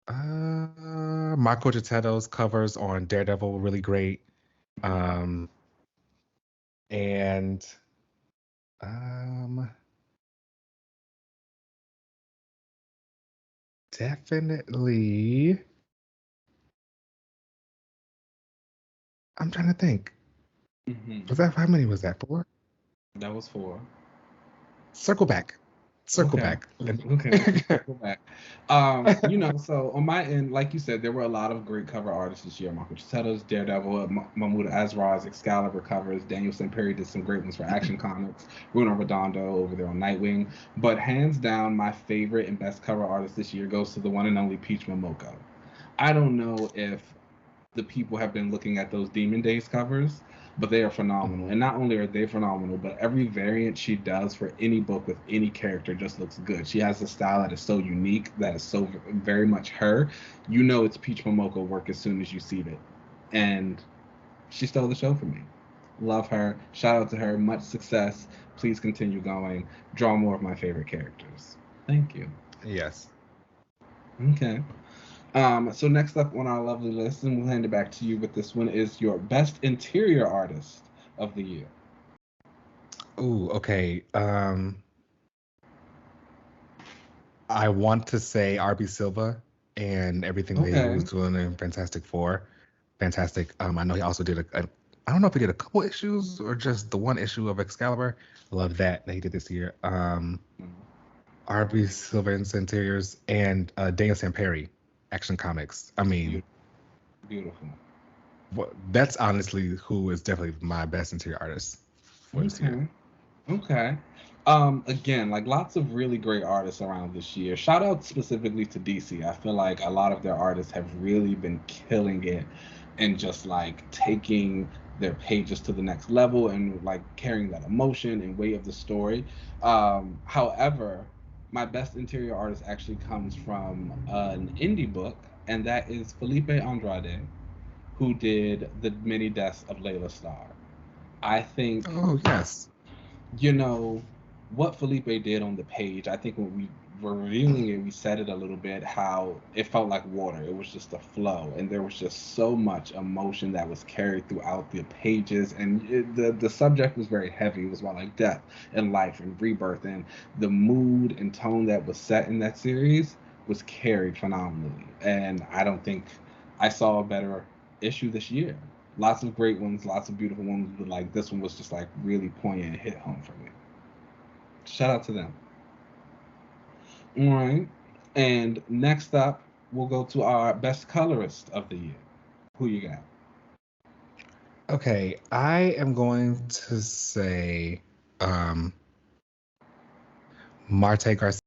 Marco Gittetto's covers on Daredevil were really great. Um, and definitely, I'm trying to think. Was that how many was that? Four? That was four. Circle back. Circle Okay. back. Okay. Circle back. So on my end, like you said, there were a lot of great cover artists this year. Marco Chetto's Daredevil, Mahmoud Asrar's Excalibur covers. Daniel St. Perry did some great ones for Action Comics. Bruno Redondo over there on Nightwing. But hands down, my favorite and best cover artist this year goes to the one and only Peach Momoko. I don't know if the people have been looking at those Demon Days covers, but they are phenomenal. Mhm. And not only are they phenomenal, but every variant she does for any book with any character just looks good. She has a style that is so unique, that is so very much her. You know it's Peach Momoko work as soon as you see it. And she stole the show for me. Love her. Shout out to her. Much success. Please continue going. Draw more of my favorite characters. Thank you. Yes. Okay. So next up on our lovely list, and we'll hand it back to you with this one, is your best interior artist of the year. Ooh, okay. I want to say RB Silva and everything that he Okay. was doing in Fantastic Four. Fantastic. I know he also did I don't know if he did a couple issues or just the one issue of Excalibur. I love that he did this year. RB Silva and Interiors and Daniel Samperi, Action Comics. I mean, Beautiful. Beautiful. that's honestly who is definitely my best interior artist for this year. Okay. Okay. Again, like lots of really great artists around this year. Shout out specifically to DC. I feel like a lot of their artists have really been killing it and just like taking their pages to the next level and like carrying that emotion and weight of the story. However, my best interior artist actually comes from an indie book, and that is Felipe Andrade, who did The Many Deaths of Layla Starr. I think Oh yes. you know what Felipe did on the page. I think when we were reviewing it, we said it a little bit how it felt like water. It was just a flow, and there was just so much emotion that was carried throughout the pages. And the subject was very heavy. It was about like death and life and rebirth, and the mood and tone that was set in that series was carried phenomenally. And I don't think I saw a better issue this year. Lots of great ones, lots of beautiful ones, but like this one was just like really poignant and hit home for me. Shout out to them. All right. And next up, we'll go to our best colorist of the year. Who you got? Okay, I am going to say Marte Garcia.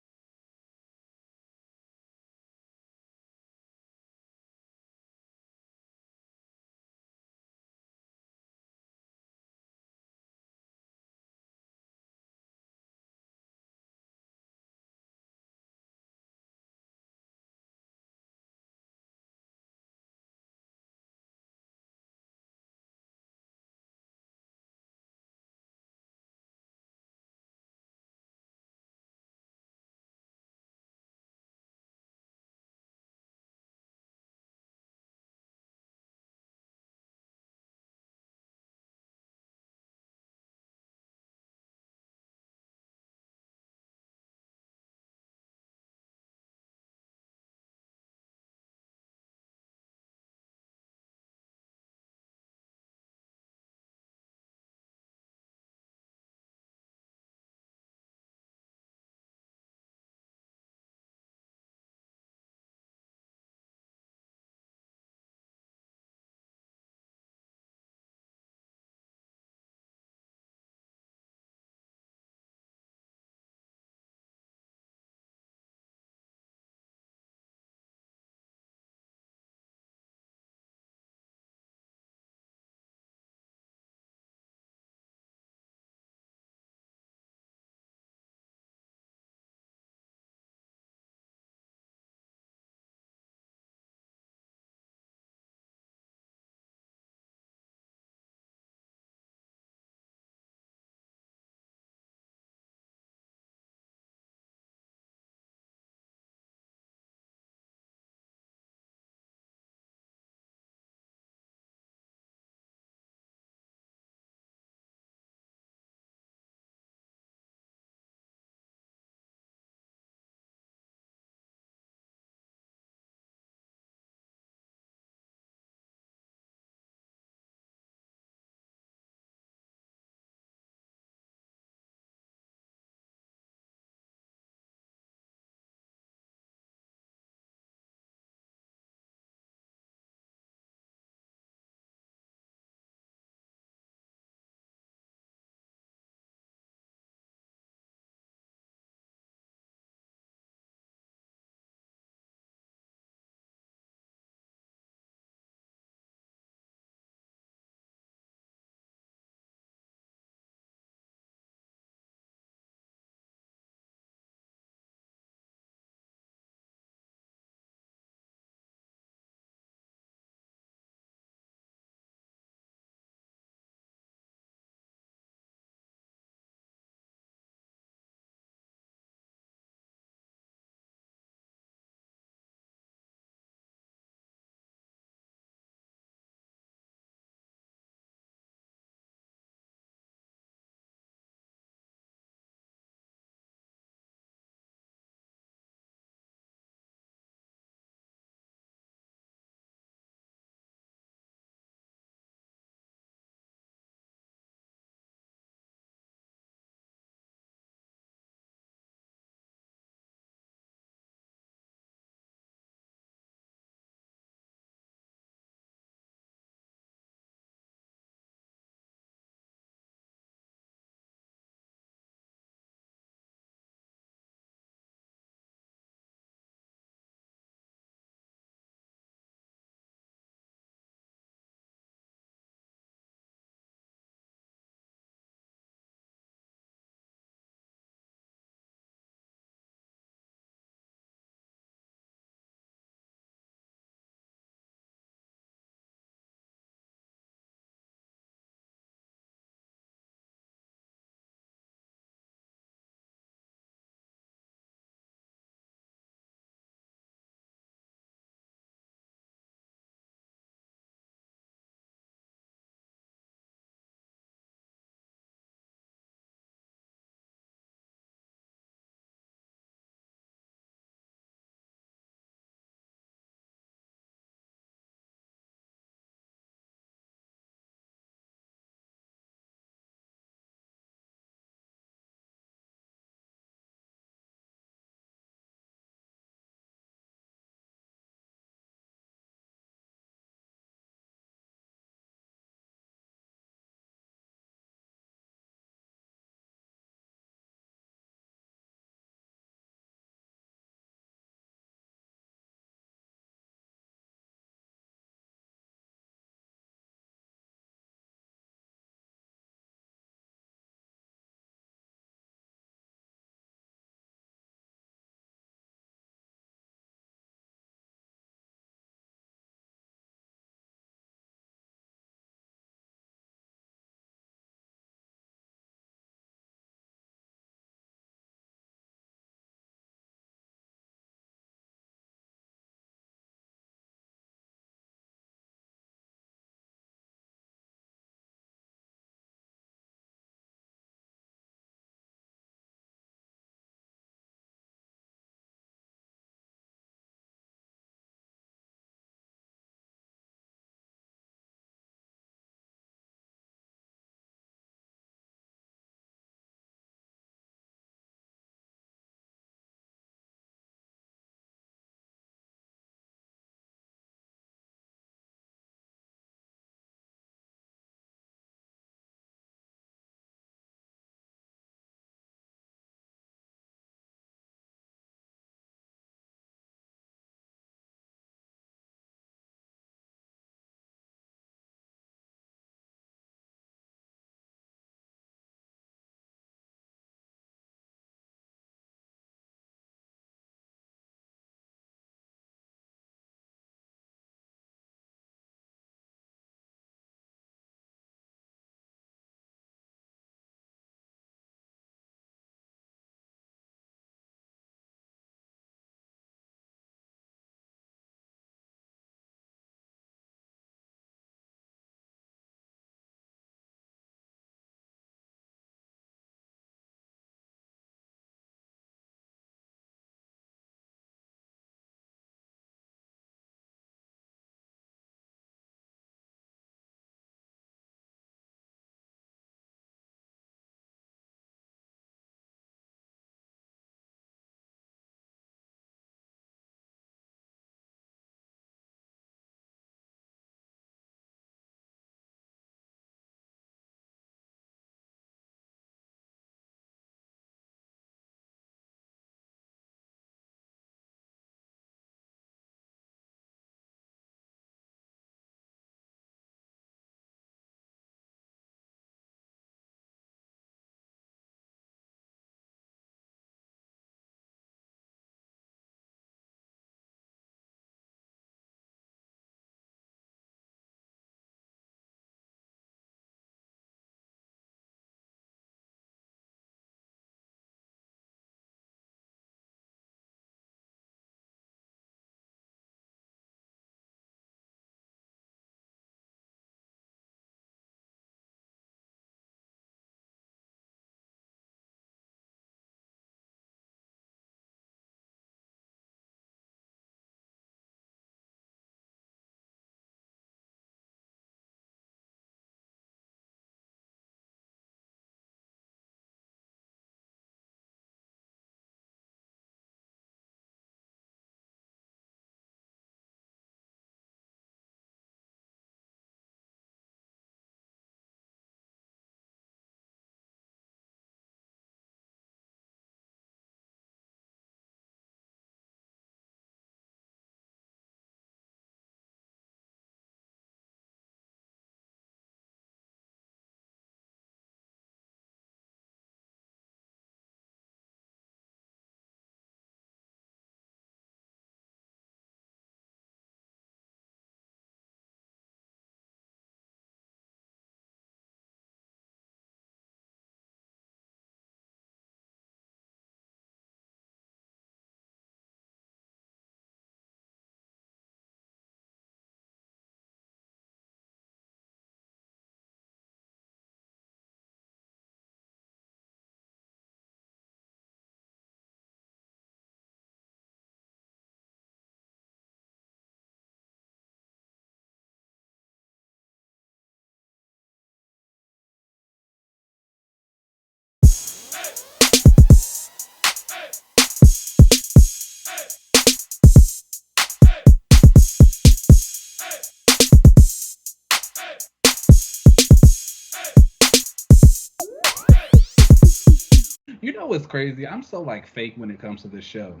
You know what's crazy? I'm so like fake when it comes to this show.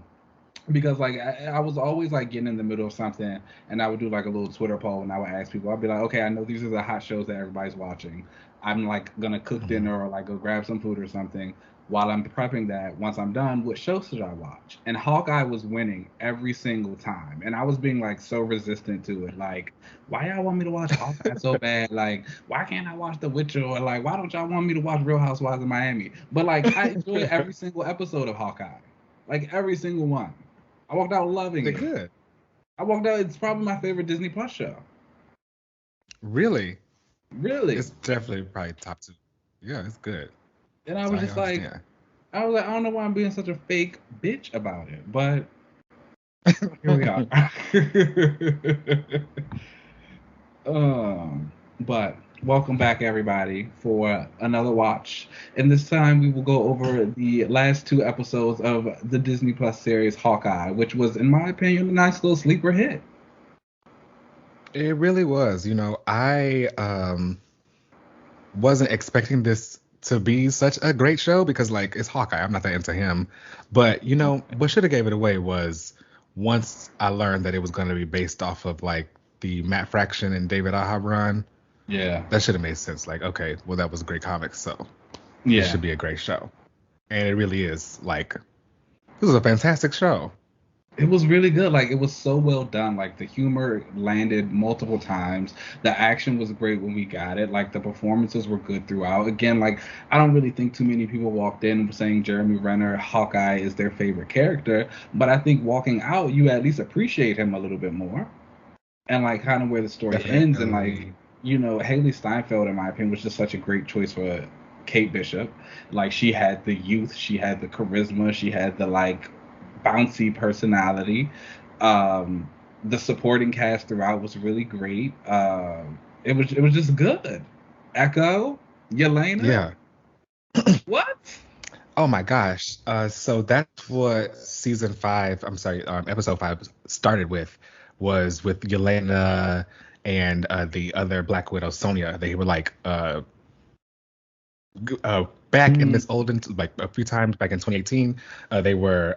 Because like I was always like getting in the middle of something, and I would do like a little Twitter poll, and I would ask people. I'd be like, okay, I know these are the hot shows that everybody's watching. I'm like gonna cook dinner or like go grab some food or something. While I'm prepping that, once I'm done, what show should I watch? And Hawkeye was winning every single time, and I was being like so resistant to it. Like, why y'all want me to watch Hawkeye so bad? Like, why can't I watch The Witcher? Or like, why don't y'all want me to watch Real Housewives of Miami? But like, I enjoy every single episode of Hawkeye, like every single one. I walked out loving They're it. good. I walked out. It's probably my favorite Disney Plus show. Really? Really? It's definitely probably top 2. Yeah, it's good. And I was just like, I don't know why I'm being such a fake bitch about it, but here we are. But welcome back, everybody, for another watch. And this time we will go over the last 2 episodes of the Disney Plus series Hawkeye, which was, in my opinion, a nice little sleeper hit. It really was. You know, I wasn't expecting this to be such a great show because, like, it's Hawkeye. I'm not that into him. But, you know, what should have gave it away was once I learned that it was going to be based off of, like, the Matt Fraction and David Aja run. Yeah. That should have made sense. Like, okay, well, that was a great comic, so yeah, it should be a great show. And it really is. Like, this was a fantastic show. It was really good. Like, it was so well done. Like, the humor landed multiple times. The action was great when we got it. Like, the performances were good throughout. Again, like, I don't really think too many people walked in saying Jeremy Renner, Hawkeye, is their favorite character. But I think walking out, you at least appreciate him a little bit more. And, like, kind of where the story ends. And, like, you know, Hailee Steinfeld, in my opinion, was just such a great choice for Kate Bishop. Like, she had the youth. She had the charisma. She had the, like, bouncy personality. The supporting cast throughout was really great. It was just good. Echo, Yelena. Yeah. What? Oh my gosh. So that's what episode 5 started with, was with Yelena and the other Black Widow, Sonya. They were like back in this like a few times back in 2018, they were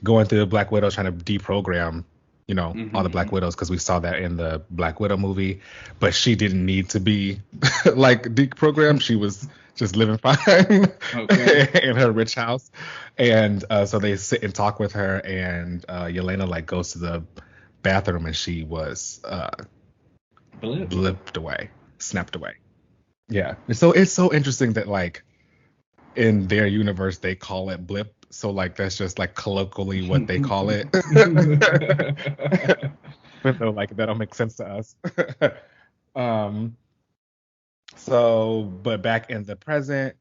going through Black Widow, trying to deprogram, you know, all the Black Widows, because we saw that in the Black Widow movie. But she didn't need to be like deprogrammed. She was just living fine in her rich house. And so they sit and talk with her, and Yelena like goes to the bathroom, and she was snapped away. Yeah. So it's so interesting that like in their universe they call it blip. So like that's just like colloquially what they call it. But though like that don't make sense to us. But back in the present,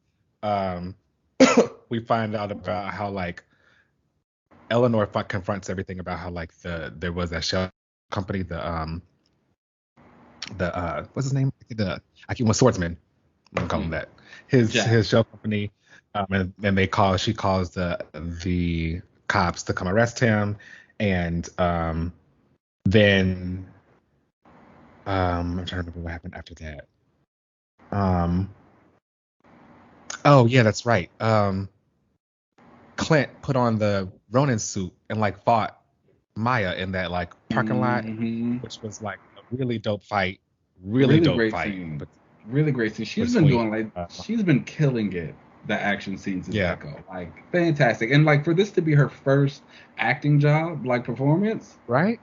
we find out about how like Eleanor confronts everything about how like there was that shell company, the what's his name? Swordsman. I'm gonna call him that. His shell company, and she calls the cops to come arrest him, and then I'm trying to remember what happened after that. Oh yeah, that's right. Clint put on the Ronin suit and like fought Maya in that like parking lot, which was like a really dope fight. Really dope great fight. Scene. Really great scene. She's been doing like she's been killing it. The action scenes in Echo, like fantastic. And like for this to be her first acting job, like performance, right?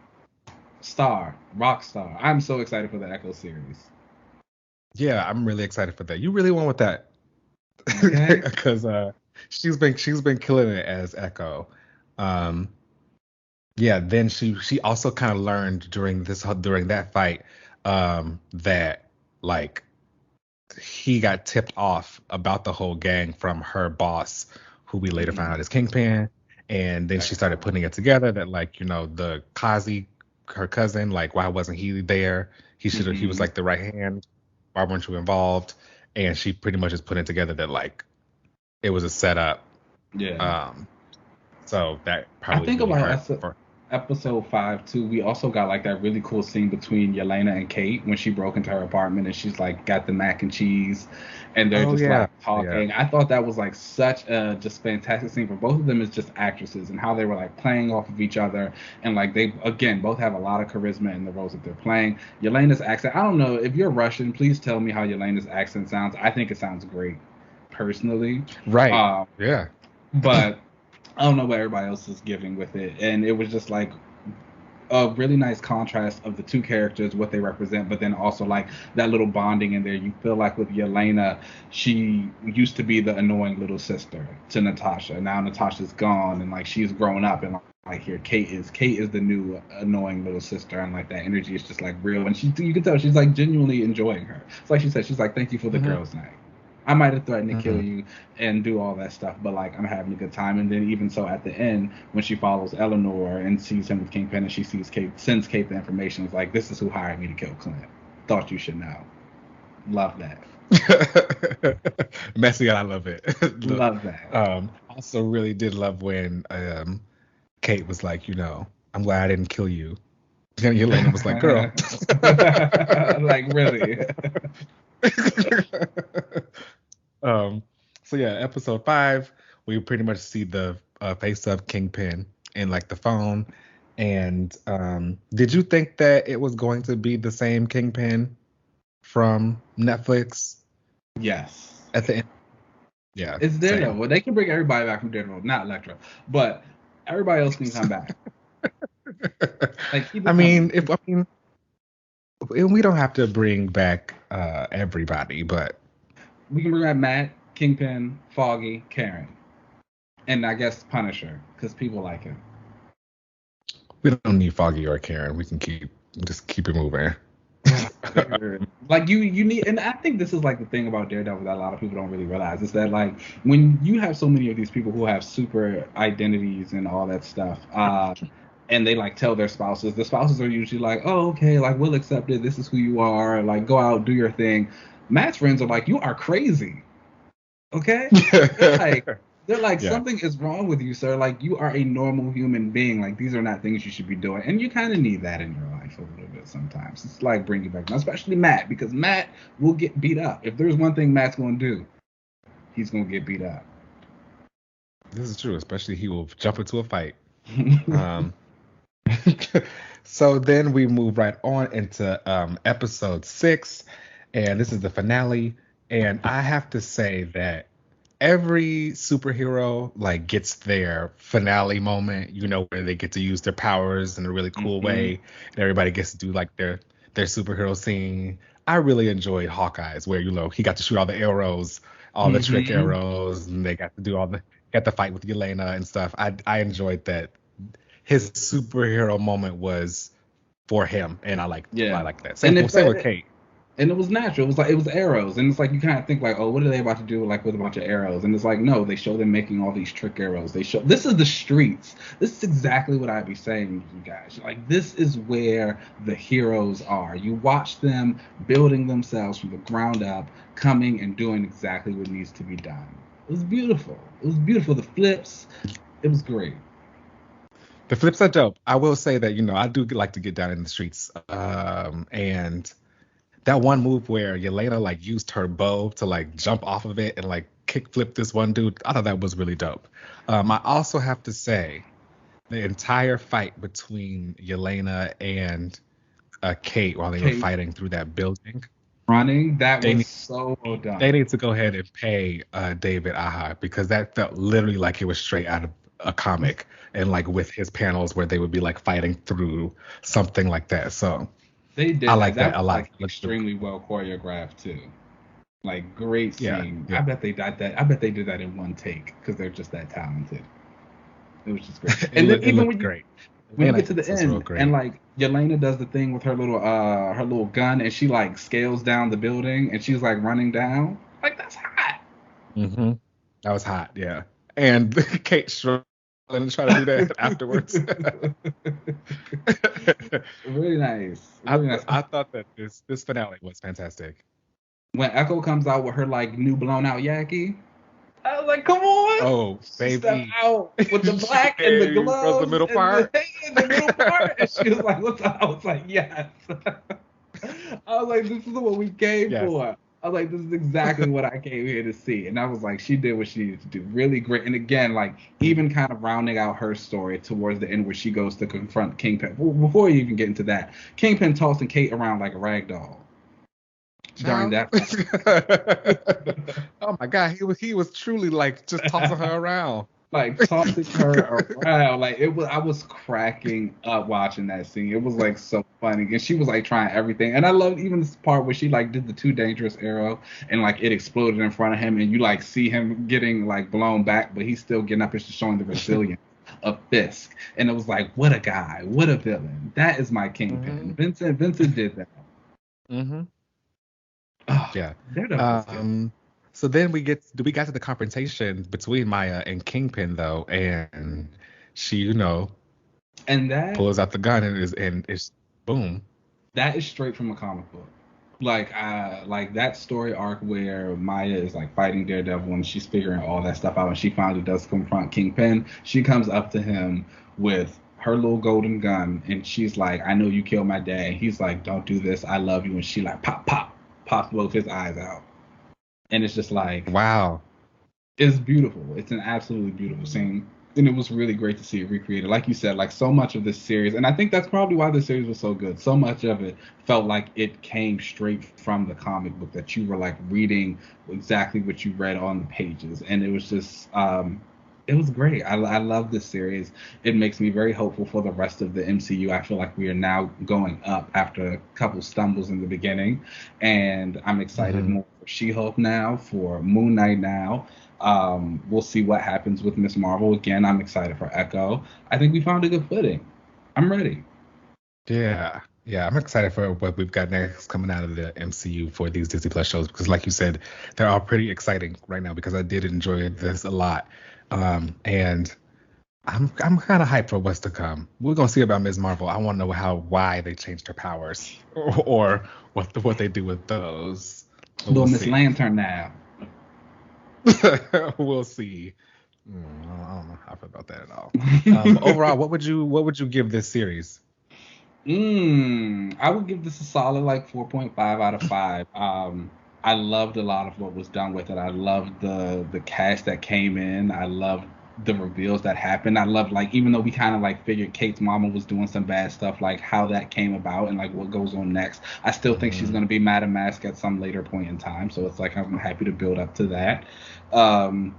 Rock star. I'm so excited for the Echo series. Yeah, I'm really excited for that. You really went with that, because she's been killing it as Echo. Yeah. Then she also kind of learned during that fight that like he got tipped off about the whole gang from her boss, who we later found out is Kingpin. And then she started putting it together that like, you know, the Kazi, her cousin, like why wasn't he there? He was like the right hand. Why weren't you involved? And she pretty much just put it together that like it was a setup. Yeah. So that probably episode 5 too, we also got like that really cool scene between Yelena and Kate when she broke into her apartment and she's like got the mac and cheese and they're Oh just yeah, like talking. yeah. I thought that was like such a just fantastic scene for both of them as just actresses and how they were like playing off of each other and like they again both have a lot of charisma in the roles that they're playing. Yelena's accent, I don't know if you're Russian, please tell me how Yelena's accent sounds. I think it sounds great personally. Right. Um, Yeah. but I don't know what everybody else is giving with it. And it was just like a really nice contrast of the two characters, what they represent, but then also like that little bonding in there. You feel like with Yelena, she used to be the annoying little sister to Natasha. Now Natasha's gone and like she's grown up and like here Kate is the new annoying little sister and like that energy is just like real and she you can tell she's like genuinely enjoying her. It's like she said, she's like, thank you for the girls' night. I might have threatened to kill you and do all that stuff, but like I'm having a good time. And then even so, at the end, when she follows Eleanor and sees him with Kingpin, and she sees Kate, sends Kate the information, it's like, this is who hired me to kill Clint. Thought you should know. Love that. Messy, I love it. Love that. Also really did love when Kate was like, I'm glad I didn't kill you. And Yelena was like, girl. Like, really? So yeah, episode 5, we pretty much see the face of Kingpin in like the phone. And did you think that it was going to be the same Kingpin from Netflix? Yes. At the end. Yeah. It's Daredevil. Well, they can bring everybody back from Daredevil, not Elektra, but everybody else can come back. Like, we don't have to bring back everybody, but we can bring back Matt, Kingpin, Foggy, Karen, and I guess Punisher because people like him. We don't need Foggy or Karen. We can just keep it moving. Like you need, and I think this is like the thing about Daredevil that a lot of people don't really realize is that like when you have so many of these people who have super identities and all that stuff, and they like tell their spouses, the spouses are usually like, oh, okay, like we'll accept it. This is who you are. Like go out, do your thing. Matt's friends are like, you are crazy. Okay? They're like, something is wrong with you, sir. Like you are a normal human being. Like these are not things you should be doing. And you kind of need that in your life a little bit sometimes. It's like bring you back. Now, especially Matt, because Matt will get beat up. If there's one thing Matt's going to do, he's going to get beat up. This is true, especially he will jump into a fight. So then we move right on into episode 6, and this is the finale. And I have to say that every superhero like gets their finale moment, where they get to use their powers in a really cool way, and everybody gets to do like their superhero scene. I really enjoyed Hawkeye's, where he got to shoot all the arrows, all the trick arrows, and they got to do got the fight with Yelena and stuff. I enjoyed that. His superhero moment was for him, and I like that. Same with Kate. And it was natural. It was arrows, and it's like you kind of think like, oh, what are they about to do like with a bunch of arrows? And it's like, no, they show them making all these trick arrows. This is the streets. This is exactly what I'd be saying to you guys. Like this is where the heroes are. You watch them building themselves from the ground up, coming and doing exactly what needs to be done. It was beautiful. The flips. It was great. The flips are dope. I will say that, I do like to get down in the streets. And that one move where Yelena like used her bow to like jump off of it and like kick flip this one dude, I thought that was really dope. I also have to say the entire fight between Yelena and Kate while they were fighting through that building. Running, that was so well done. They need to go ahead and pay David Aja, because that felt literally like it was straight out of a comic, and like with his panels where they would be like fighting through something like that. So they did. I like that a lot. Like, extremely well choreographed too. Like great scene. Yeah. I bet they did that. I bet they did that in one take because they're just that talented. It was just great. And then even when you get to the end and like Yelena does the thing with her little gun and she like scales down the building and she's like running down. Like that's hot. Mm-hmm. That was hot, yeah. And Kate shrugged and try to do that afterwards. Really nice. I thought that this finale was fantastic. When Echo comes out with her like new blown out yaki, I was like, come on. Oh, baby. Step out with the black and the gloves. The middle part. in the middle part? And she was like, what's up? I was like, yes. I was like, this is what we came for. I was like, this is exactly what I came here to see. And I was like, she did what she needed to do. Really great. And again, like, even kind of rounding out her story towards the end where she goes to confront Kingpin. Before you even get into that, Kingpin tossing Kate around like a rag doll. During that. Oh my God, he was truly like just tossing her around. Like tossing her around. Like I was cracking up watching that scene. It was like so funny. And she was like trying everything. And I loved even this part where she like did the too dangerous arrow and like it exploded in front of him and you like see him getting like blown back, but he's still getting up. It's just showing the resilience of Fisk. And it was like, what a guy, what a villain. That is my Kingpin. Vincent did that. Mm-hmm. Oh, yeah. So then we got to the confrontation between Maya and Kingpin though, and she, and that pulls out the gun and it's boom. That is straight from a comic book. Like that story arc where Maya is like fighting Daredevil and she's figuring all that stuff out and she finally does confront Kingpin. She comes up to him with her little golden gun and she's like, I know you killed my dad. And he's like, don't do this. I love you. And she like pops both his eyes out. And it's just like, wow. It's beautiful. It's an absolutely beautiful scene. And it was really great to see it recreated. Like you said, like so much of this series, and I think that's probably why the series was so good. So much of it felt like it came straight from the comic book, that you were like reading exactly what you read on the pages. And it was just, it was great. I love this series. It makes me very hopeful for the rest of the MCU. I feel like we are now going up after a couple stumbles in the beginning. And I'm excited more for She-Hulk now, for Moon Knight now. We'll see what happens with Ms. Marvel. Again, I'm excited for Echo. I think we found a good footing. I'm ready. Yeah, I'm excited for what we've got next coming out of the MCU for these Disney Plus shows, because like you said, they're all pretty exciting right now, because I did enjoy this a lot. And I'm kind of hyped for what's to come. We're gonna see about Ms. Marvel. I want to know why they changed her powers, or what they do with those. Little Miss Lantern now. We'll see. I don't know how I feel about that at all. Overall, what would you give this series? I would give this a solid like 4.5 out of 5. I loved a lot of what was done with it. I loved the cast that came in. I loved the reveals that happened. I loved, like, even though we kind of like figured Kate's mama was doing some bad stuff, like how that came about and like what goes on next. I still think she's gonna be Madam Mask at some later point in time. So it's like I'm happy to build up to that. I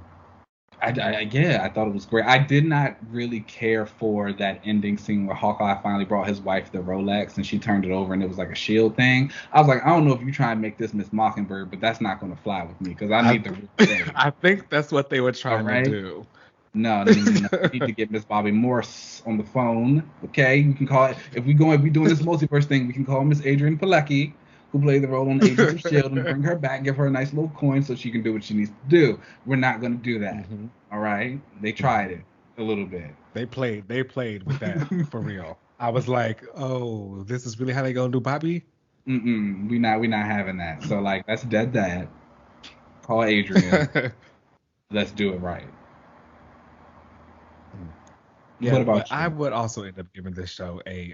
thought it was great. I did not really care for that ending scene where Hawkeye finally brought his wife the Rolex and she turned it over and it was like a shield thing. I was like, I don't know if you try and make this Miss Mockingbird, but that's not going to fly with me because I need the real thing. I think that's what they were trying to do. No. We need to get Miss Bobby Morse on the phone. Okay, you can call it, if we doing this multiverse thing, we can call Miss Adrienne Palicki, who played the role on Agents of S.W.O.R.D, and bring her back, give her a nice little coin so she can do what she needs to do. We're not going to do that. All right? They tried it a little bit. They played with that for real. I was like, oh, this is really how they going to do Bobby? We not having that. So, like, that's dead that. Call Adrienne. Let's do it right. Yeah, what about you? I would also end up giving this show a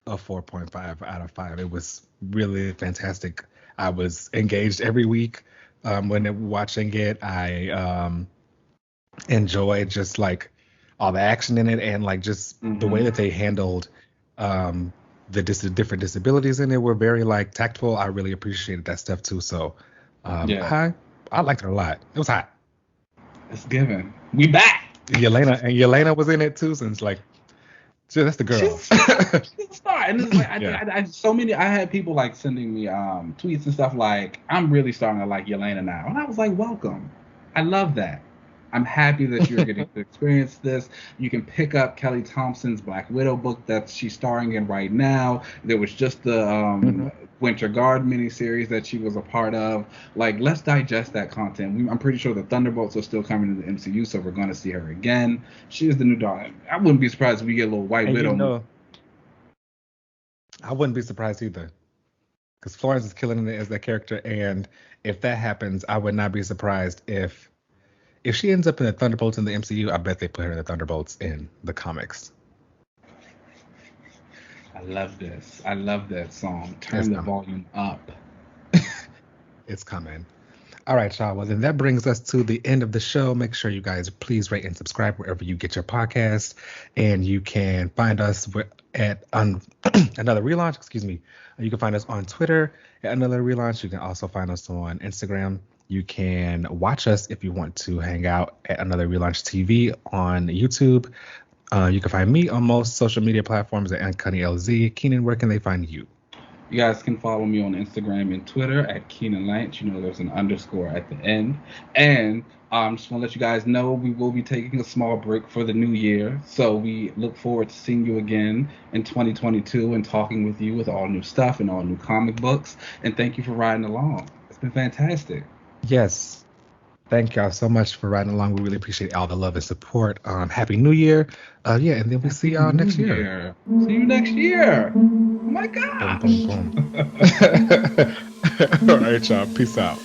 4.5 out of 5. It was really fantastic. I was engaged every week when watching it. I enjoyed just like all the action in it and like just the way that they handled the different disabilities in it were very like tactful. I really appreciated that stuff too. So I liked it a lot. It was hot. It's given. We back. Yelena was in it too, since like that's the girl. She's a star. And it's like I had people like sending me tweets and stuff like, I'm really starting to like Yelena now. And I was like, welcome. I love that. I'm happy that you're getting to experience this. You can pick up Kelly Thompson's Black Widow book that she's starring in right now. There was just the Winter Guard miniseries that she was a part of. Like, let's digest that content. I'm pretty sure the Thunderbolts are still coming to the MCU, so we're going to see her again. She is the new darling. I wouldn't be surprised if we get a little White Widow. I wouldn't be surprised either. Because Florence is killing it as that character, and if that happens, I would not be surprised if she ends up in the Thunderbolts in the MCU. I bet they put her in the Thunderbolts in the comics. love this. I love that song. Turn It's the coming. volume up. It's coming. All right, y'all. Well, then that brings us to the end of the show. Make sure you guys please rate and subscribe wherever you get your podcast. And you can find us at Another Relaunch. Excuse me. You can find us on Twitter at Another Relaunch. You can also find us on Instagram. You can watch us if you want to hang out at Another Relaunch TV on YouTube. You can find me on most social media platforms at Uncanny LZ. Keenan, where can they find you? You guys can follow me on Instagram and Twitter at Keenan Lance. You know there's an underscore at the end. And just want to let you guys know we will be taking a small break for the new year. So we look forward to seeing you again in 2022 and talking with you with all new stuff and all new comic books. And thank you for riding along. It's been fantastic. Yes. Thank y'all so much for riding along. We really appreciate all the love and support. Happy New Year. Yeah, and then we'll see y'all next year. See you next year. Oh my Boom, God. boom, boom. All right, y'all. Peace out.